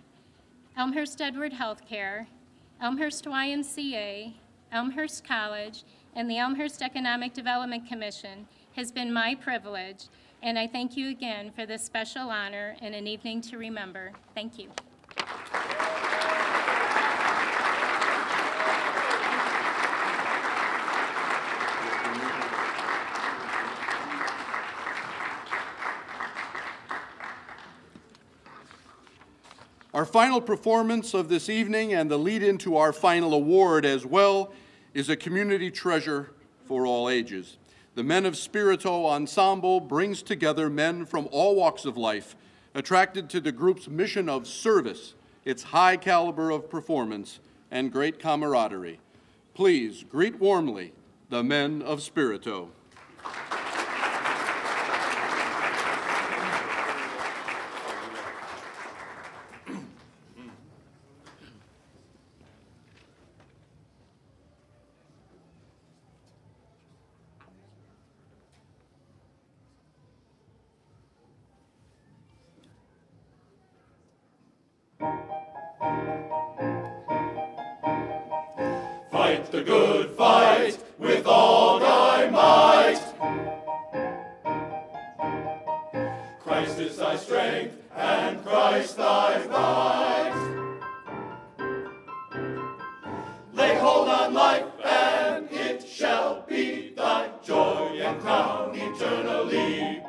Elmhurst Edward Healthcare, Elmhurst YMCA, Elmhurst College, and the Elmhurst Economic Development Commission has been my privilege, and I thank you again for this special honor and an evening to remember. Thank you. Our final performance of this evening and the lead-in to our final award as well is a community treasure for all ages. The Men of Spirito Ensemble brings together men from all walks of life, attracted to the group's mission of service, its high caliber of performance, and great camaraderie. Please greet warmly the Men of Spirito. Fight the good fight with all thy might. Christ thy prize. Lay hold on life, and it shall be thy joy and crown eternally.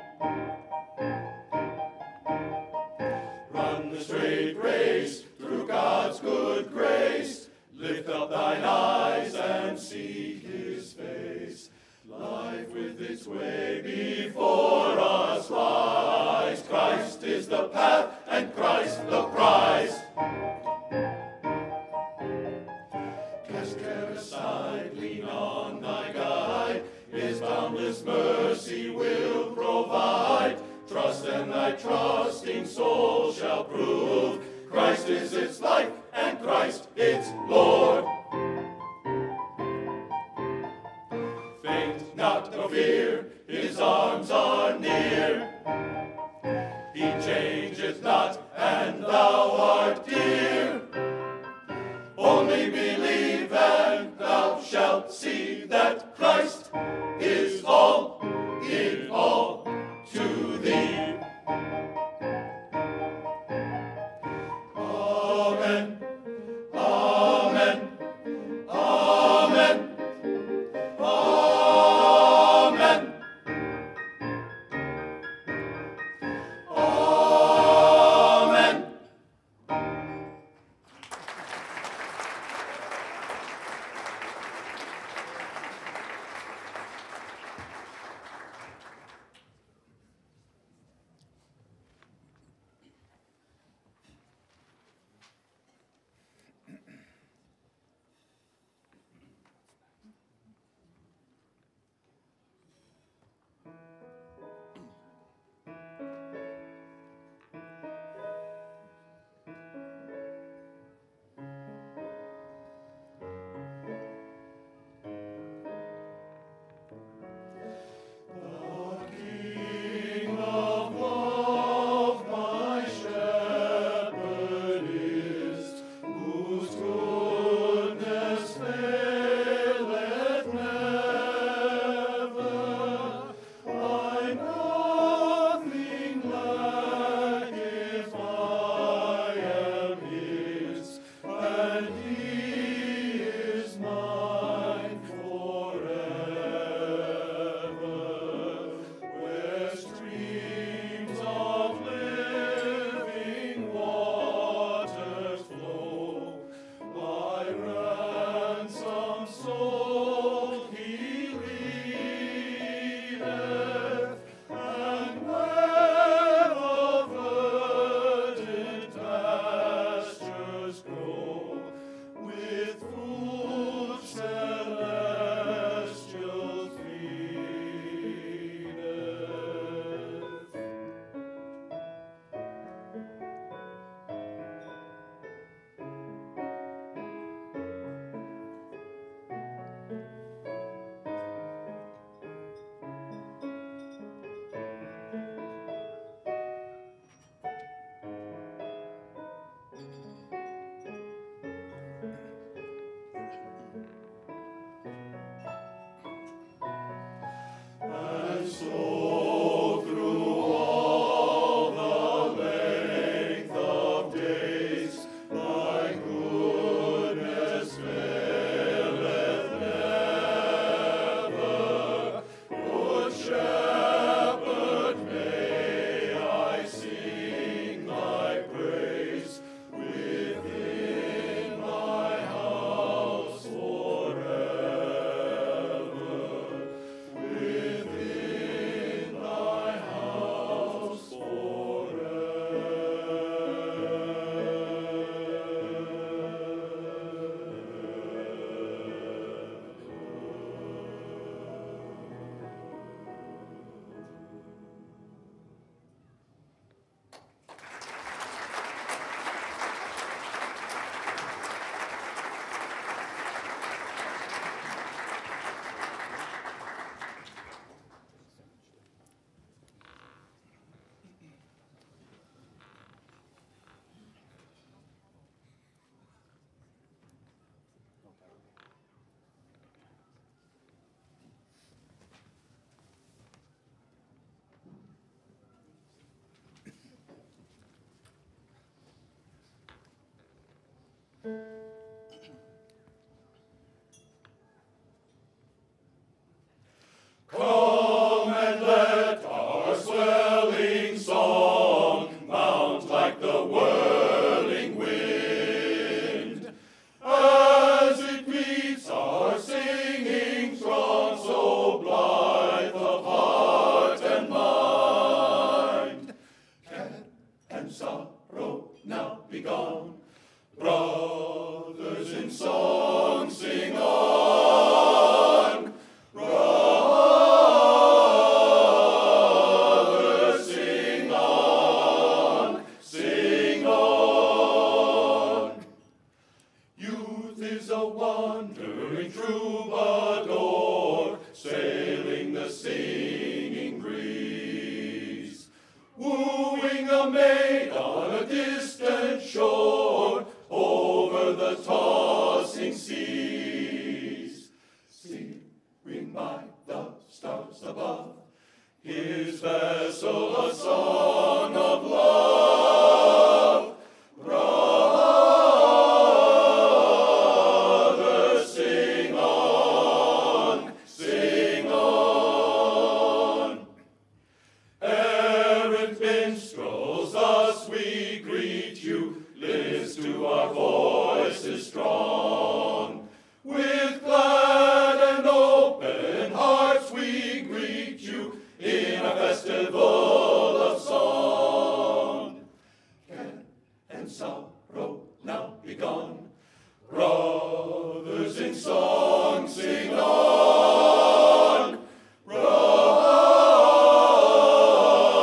Run the straight race through God's good grace. Lift up thine eyes and see his face. Life with its way before us lies. Christ is the path and Christ the prize. Cast care aside, lean on thy guide. His boundless mercy will provide. Trust and thy trusting soul shall prove. Christ is its life and Christ its Lord. Faint not, no fear, his arms are near. He changeth not, and thou art dear. Only believe, and thou shalt see that Christ is all in all to thee. Amen. Amen. Amen. Amen. Amen. Come and let our swelling song mount like the whirling wind, as it meets our singing throng, so blithe of heart and mind. Care and sorrow now be gone, brothers in song sing on. Brothers, sing on, sing on. Youth is a wandering troubadour, sailing the singing breeze, wooing a maid on a distant shore, over the tossing seas. Steering by the stars above, his vessel a song of love. Brothers, sing on, sing on. Errant minstrels, thus we greet you, list to our voices strong. With glad and open hearts we greet you in a festival of song. Care and sorrow now be gone, brothers in song sing on.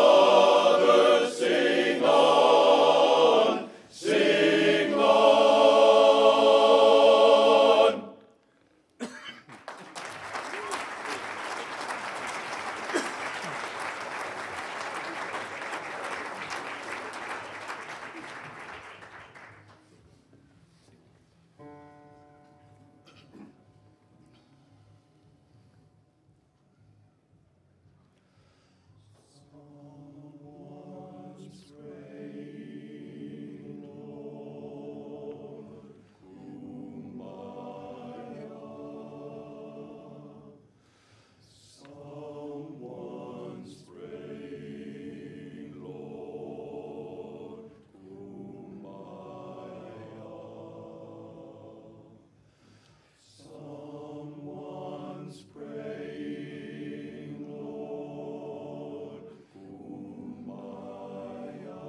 Brothers, sing on, sing on. Someone's praying, Lord, Kumbaya. Someone's praying, Lord, Kumbaya.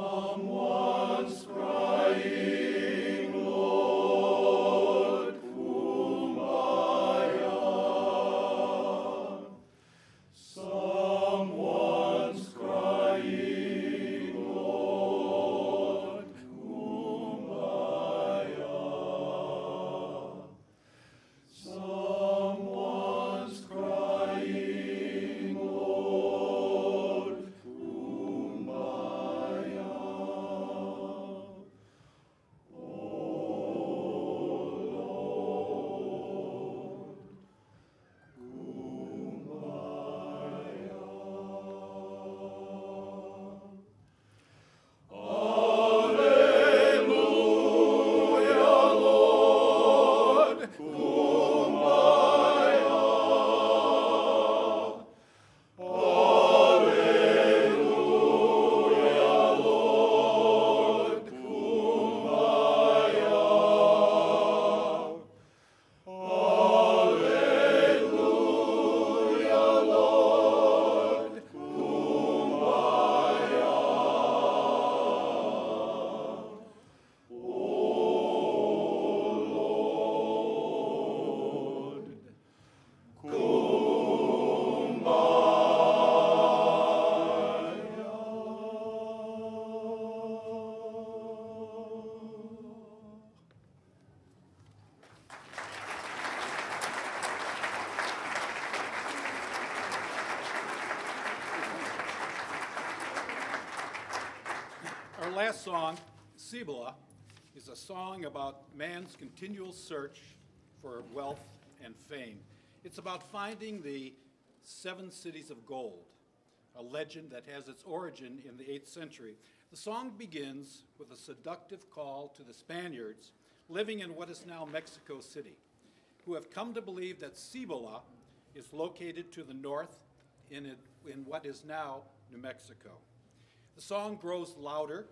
Someone's crying, Lord, Kumbaya. Someone's crying, Lord, Kumbaya. Someone's crying, Lord, Kumbaya. Alleluia, Lord, Kumbaya. Alleluia, Lord, Kumbaya. Alleluia, Lord, Kumbaya. Our last song, Cibola, is is a song about man's continual search for wealth and fame. It's about finding the 7 cities of gold, a legend that has its origin in the 8th century. The song begins with a seductive call to the Spaniards living in what is now Mexico City, who have come to believe that Cibola is located to the north in what is now New Mexico. The song grows louder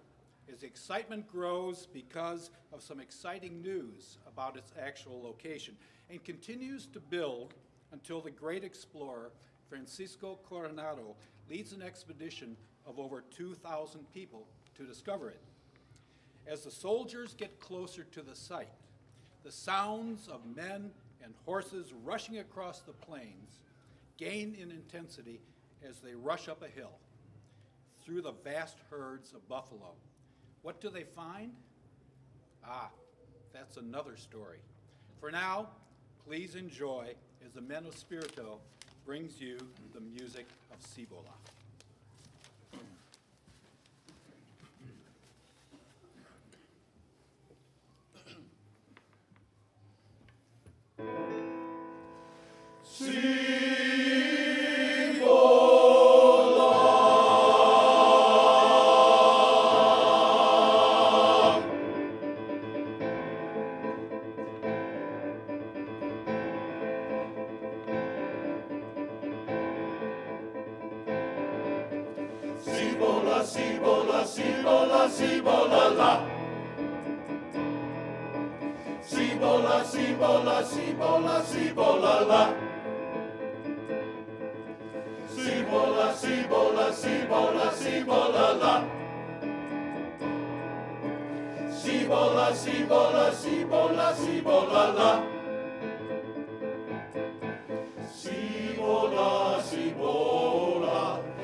as the excitement grows because of some exciting news about its actual location, and continues to build until the great explorer Francisco Coronado leads an expedition of over 2,000 people to discover it. As the soldiers get closer to the site, the sounds of men and horses rushing across the plains gain in intensity as they rush up a hill through the vast herds of buffalo. What do they find? Ah, that's another story. For now, please enjoy as the Men of Spirito brings you the music of Cibola. Cibola, Cibola, Cibola, Cibola, la. Cibola, Cibola, Cibola, Cibola, la. Cibola, Cibola, Cibola, Cibola, la. Cibola, Cibola, Cibola, Cibola, la. Cibola, Cibola,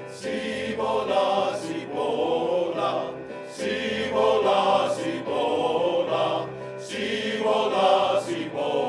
Cibola, Cibola, Cibola, Cibola, Cibola, Cibola.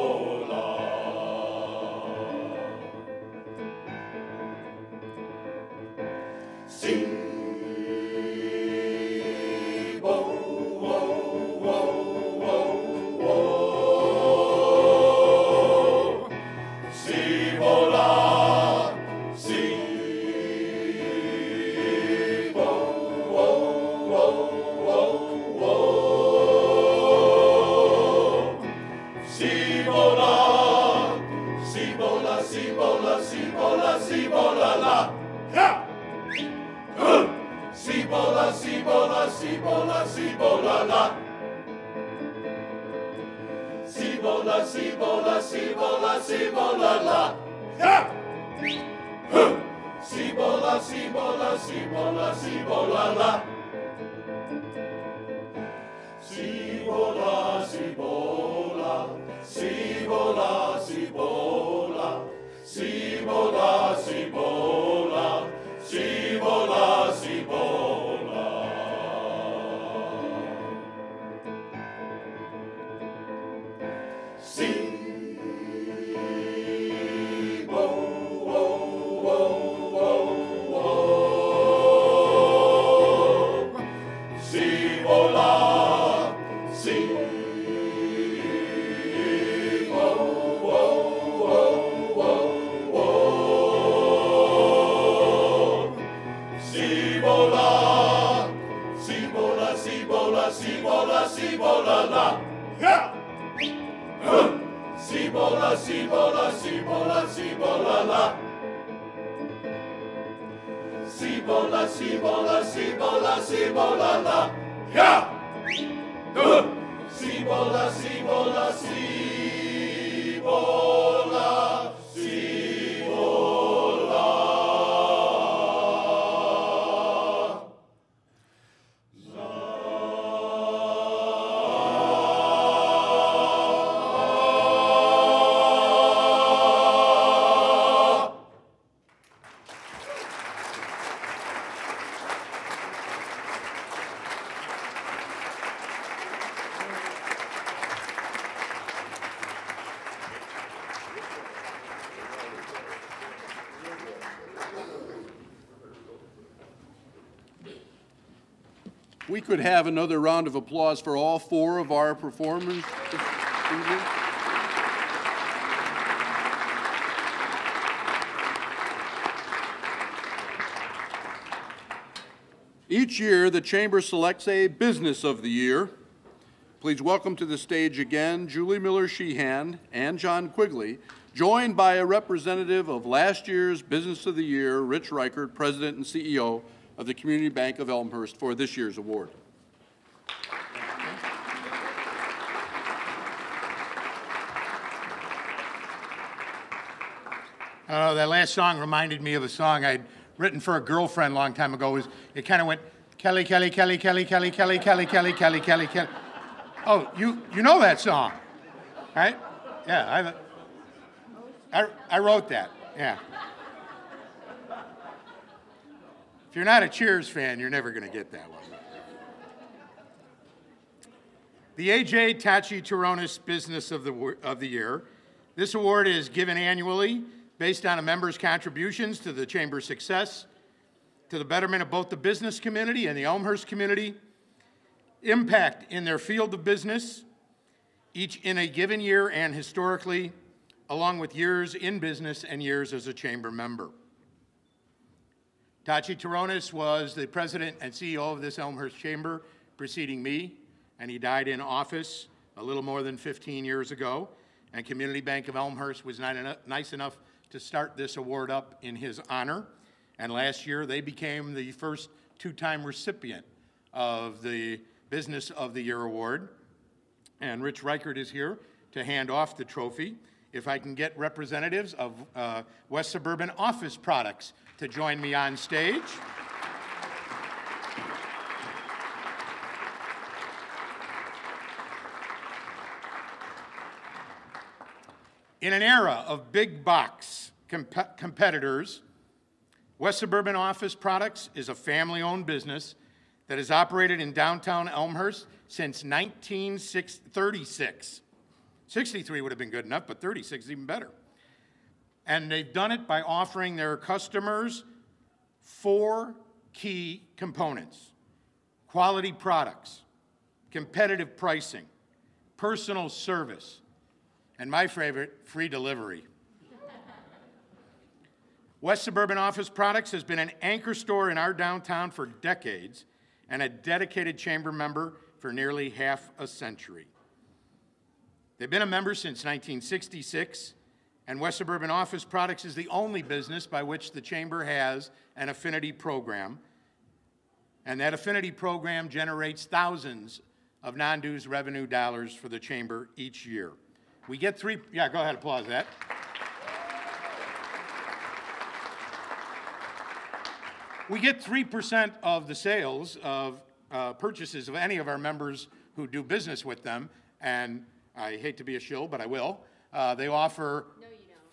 Cibola, Cibola, Cibola, la. Yeah. Cibola, Cibola, Cibola, Cibola, la. Cibola, Cibola, Cibola, Cibola, la. Yeah. Cibola, Cibola, Cibola, Cibola, la. Cibola, Cibola, Cibola, Cibola, Cibola, Cibola, Cibola, Cibola. Cibola, la. Yeah. Cibola, Cibola, Cibola, Cibola, la. Cibola, Cibola, Cibola, Cibola, la. Yeah. Cibola, Cibola, Cibola, Cibola. We could have another round of applause for all 4 of our performers this evening. Each year, the Chamber selects a Business of the Year. Please welcome to the stage again Julie Miller-Sheehan and John Quigley, joined by a representative of last year's Business of the Year, Rich Reichert, President and CEO of the Community Bank of Elmhurst, for this year's award. That last song reminded me of a song I'd written for a girlfriend a long time ago. It kind of went, Kelly, Kelly, Kelly, Kelly, Kelly, Kelly, Kelly, Kelly, Kelly, Kelly, Kelly. Oh, you know that song, right? Yeah, I wrote that, yeah. If you're not a Cheers fan, you're never going to get that one. The A.J. Tachi Turonis Business of the Year. This award is given annually based on a member's contributions to the Chamber's success, to the betterment of both the business community and the Elmhurst community, impact in their field of business, each in a given year and historically, along with years in business and years as a Chamber member. Tachi Turonis was the president and CEO of this Elmhurst Chamber preceding me, and he died in office a little more than 15 years ago, and Community Bank of Elmhurst was nice enough to start this award up in his honor. And last year, they became the first 2-time recipient of the Business of the Year award. And Rich Reichert is here to hand off the trophy. If I can get representatives of West Suburban Office Products to join me on stage. In an era of big box competitors, West Suburban Office Products is a family-owned business that has operated in downtown Elmhurst since 1936. 63 would have been good enough, but 36 is even better. And they've done it by offering their customers 4 key components: quality products, competitive pricing, personal service, and my favorite, free delivery. West Suburban Office Products has been an anchor store in our downtown for decades and a dedicated Chamber member for nearly half a century. They've been a member since 1966, and West Suburban Office Products is the only business by which the Chamber has an affinity program, and that affinity program generates thousands of non-dues revenue dollars for the Chamber each year. We get 3, yeah, go ahead, applause that. We get 3% of the sales of purchases of any of our members who do business with them, and I hate to be a shill, but I will. They offer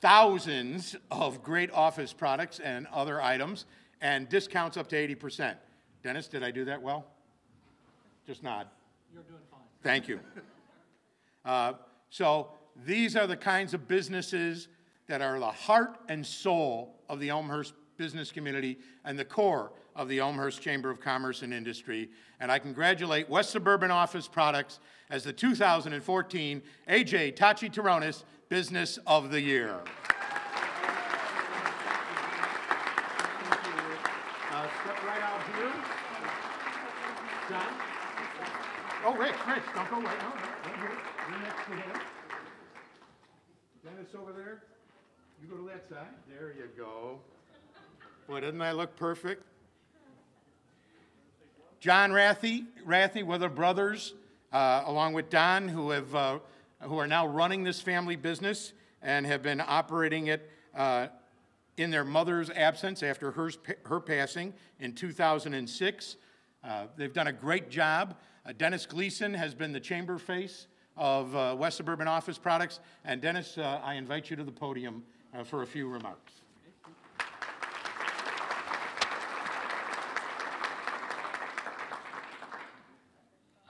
thousands of great office products and other items, and discounts up to 80%. Dennis, did I do that well? Just nod. You're doing fine. Thank you. So these are the kinds of businesses that are the heart and soul of the Elmhurst business community and the core of the Elmhurst Chamber of Commerce and Industry. And I congratulate West Suburban Office Products as the 2014 A.J. Tachi Turonis Business of the Year. Step right out here. John? Oh, Rich, don't go right now. Right here. You're next to him. Dennis over there. You go to that side. There you go. Boy, doesn't that look perfect? John Rathie with the brothers, along with Don, who are now running this family business and have been operating it in their mother's absence after her passing in 2006. They've done a great job. Dennis Gleason has been the chamber face of West Suburban Office Products. And Dennis, I invite you to the podium for a few remarks.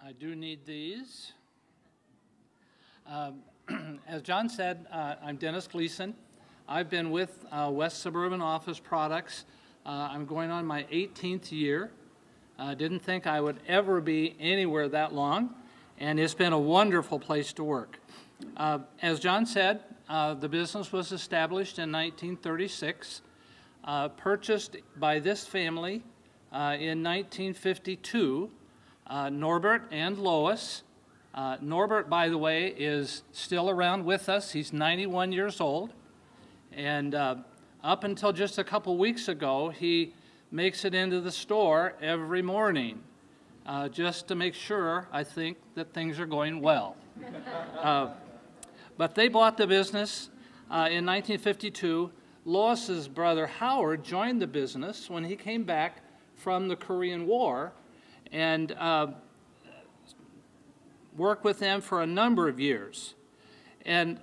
I do need these. As John said, I'm Dennis Gleason. I've been with West Suburban Office Products. I'm going on my 18th year. Didn't think I would ever be anywhere that long, and it's been a wonderful place to work. As John said, the business was established in 1936, purchased by this family in 1952, Norbert and Lois. Norbert, by the way, is still around with us. He's 91 years old, and up until just a couple weeks ago, he makes it into the store every morning just to make sure, I think, that things are going well. But they bought the business in 1952. Lois's brother Howard joined the business when he came back from the Korean War and worked with them for a number of years. And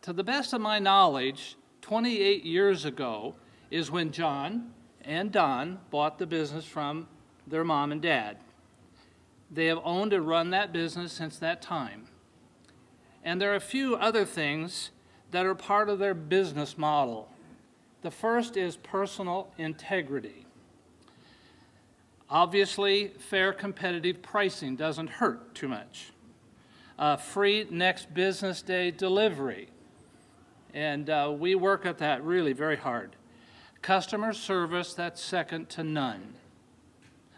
to the best of my knowledge, 28 years ago is when John and Don bought the business from their mom and dad. They have owned and run that business since that time. And there are a few other things that are part of their business model. The first is personal integrity. Obviously, fair competitive pricing doesn't hurt too much. Free next business day delivery. And we work at that really very hard. Customer service that's second to none.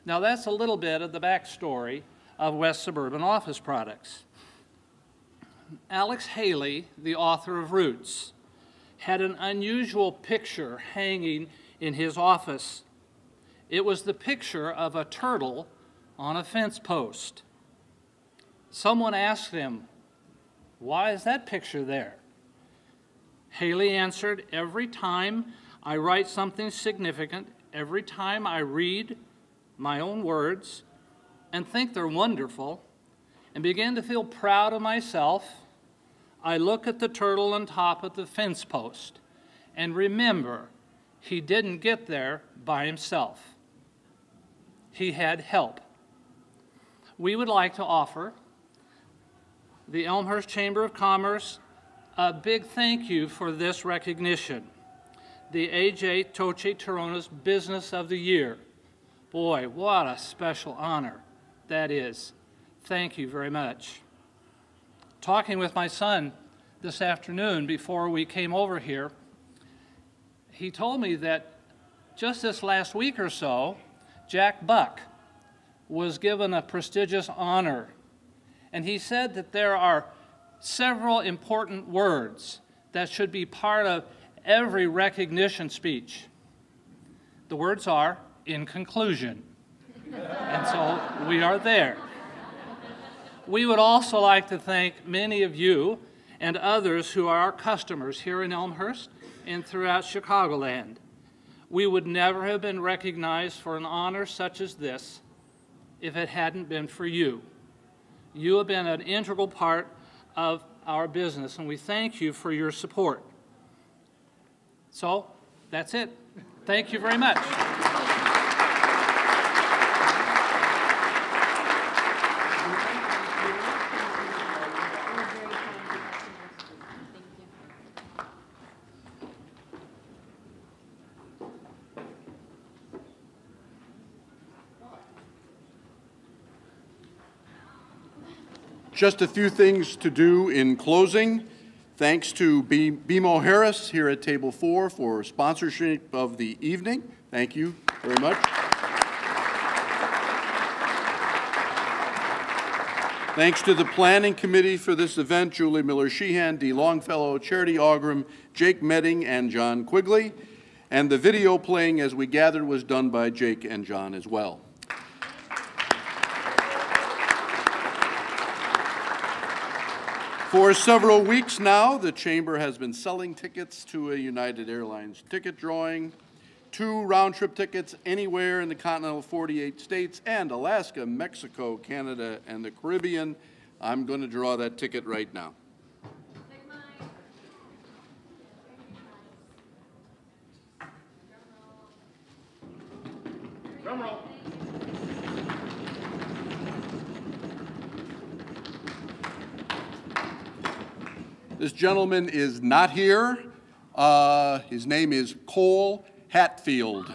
Now that's a little bit of the backstory of West Suburban Office Products. Alex Haley, the author of Roots, had an unusual picture hanging in his office. It was the picture of a turtle on a fence post. Someone asked him, "Why is that picture there?" Haley answered, "Every time I write something significant, every time I read my own words and think they're wonderful and begin to feel proud of myself, I look at the turtle on top of the fence post and remember he didn't get there by himself. He had help." We would like to offer the Elmhurst Chamber of Commerce a big thank you for this recognition. The A.J. Toche Torona's Business of the Year. Boy, what a special honor that is. Thank you very much. Talking with my son this afternoon before we came over here, he told me that just this last week or so, Jack Buck was given a prestigious honor. And he said that there are several important words that should be part of every recognition speech. The words are, "in conclusion." And so we are there. We would also like to thank many of you and others who are our customers here in Elmhurst and throughout Chicagoland. We would never have been recognized for an honor such as this if it hadn't been for you. You have been an integral part of our business, and we thank you for your support. So, that's it. Thank you very much. Just a few things to do in closing. Thanks to BMO Harris here at Table 4 for sponsorship of the evening. Thank you very much. Thanks to the Planning Committee for this event, Julie Miller-Sheehan, Dee Longfellow, Charity Augram, Jake Medding, and John Quigley. And the video playing as we gathered was done by Jake and John as well. For several weeks now, the Chamber has been selling tickets to a United Airlines ticket drawing, 2 round-trip tickets anywhere in the continental 48 states and Alaska, Mexico, Canada, and the Caribbean. I'm going to draw that ticket right now. Drum roll. This gentleman is not here. His name is Cole Hatfield.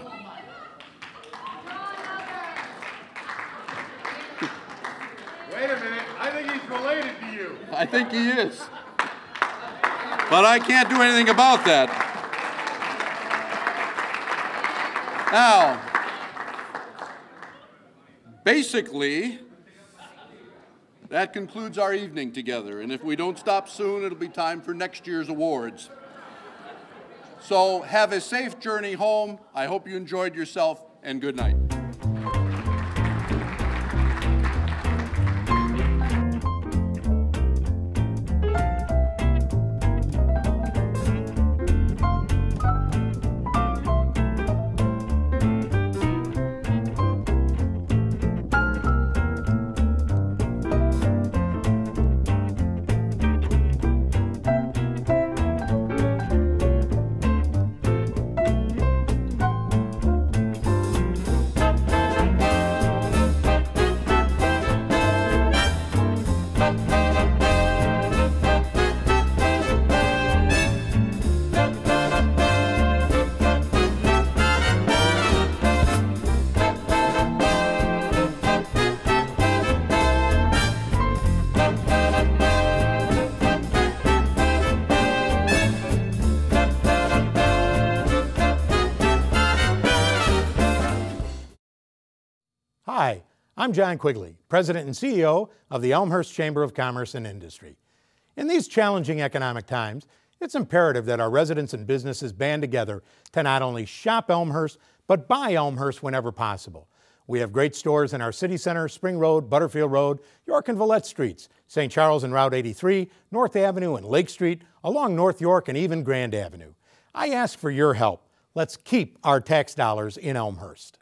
I think he is. But I can't do anything about that. Now, basically, that concludes our evening together. And if we don't stop soon, it'll be time for next year's awards. So have a safe journey home. I hope you enjoyed yourself, and good night. Hi, I'm John Quigley, President and CEO of the Elmhurst Chamber of Commerce and Industry. In these challenging economic times, it's imperative that our residents and businesses band together to not only shop Elmhurst, but buy Elmhurst whenever possible. We have great stores in our city center, Spring Road, Butterfield Road, York and Villette Streets, St. Charles and Route 83, North Avenue and Lake Street, along North York and even Grand Avenue. I ask for your help. Let's keep our tax dollars in Elmhurst.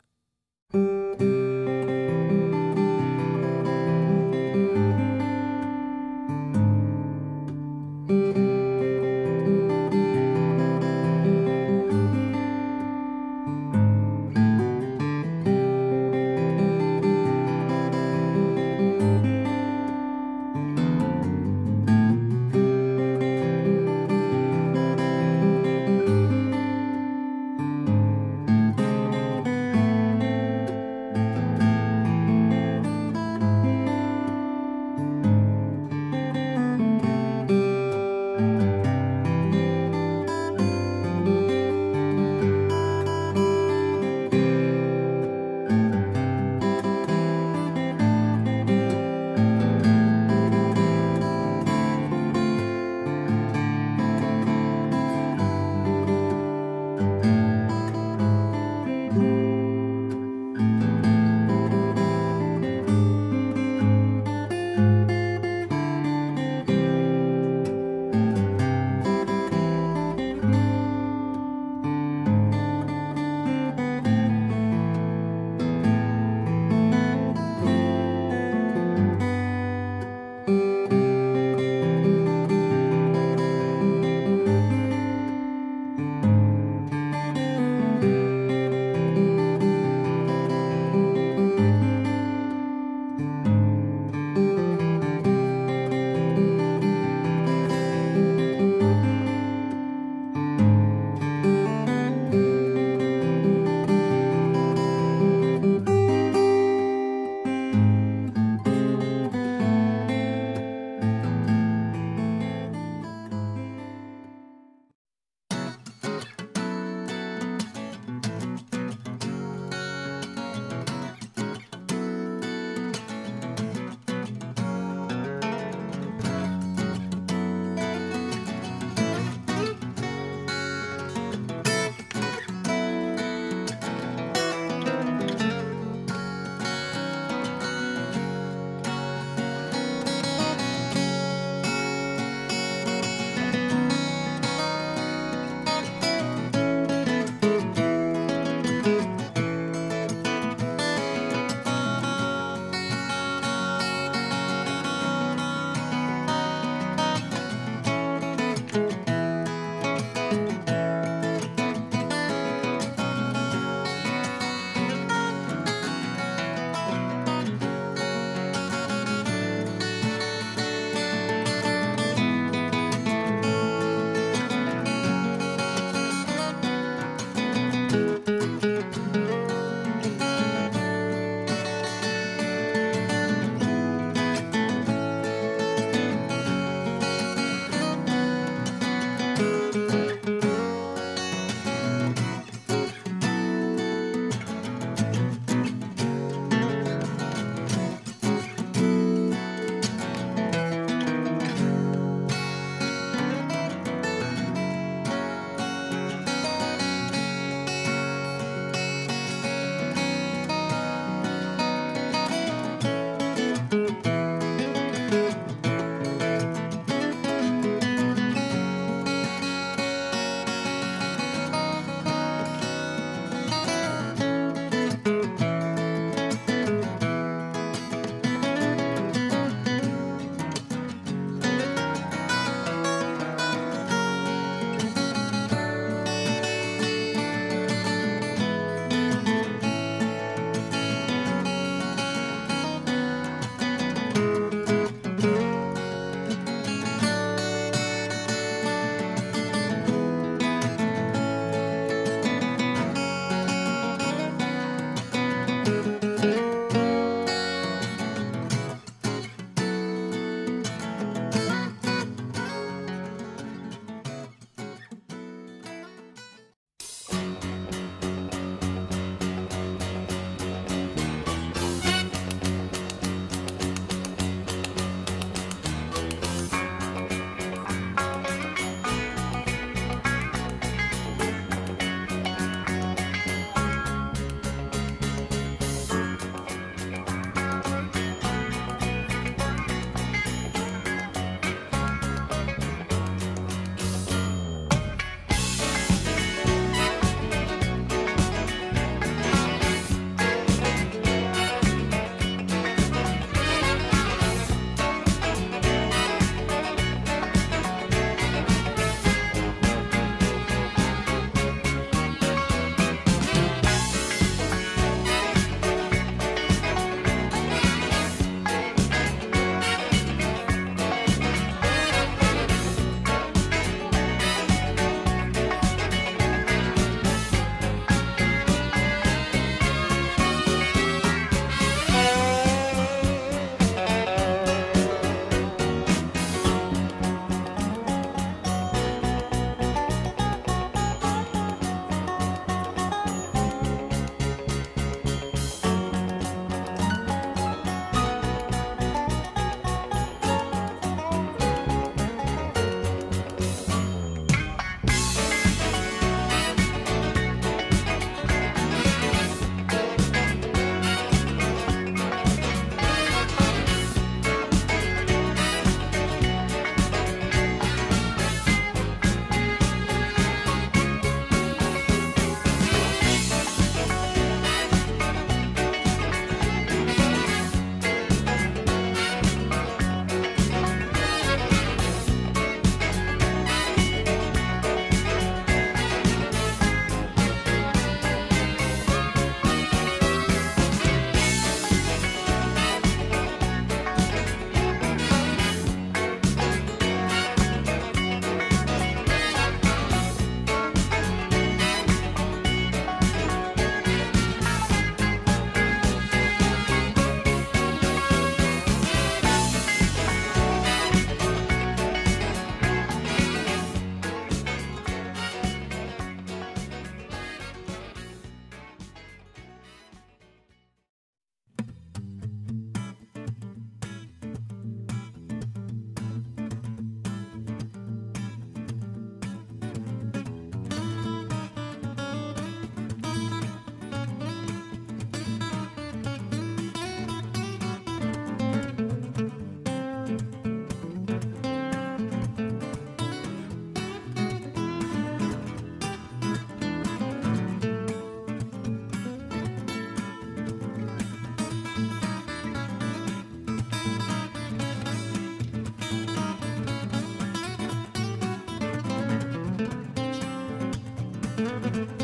Thank you.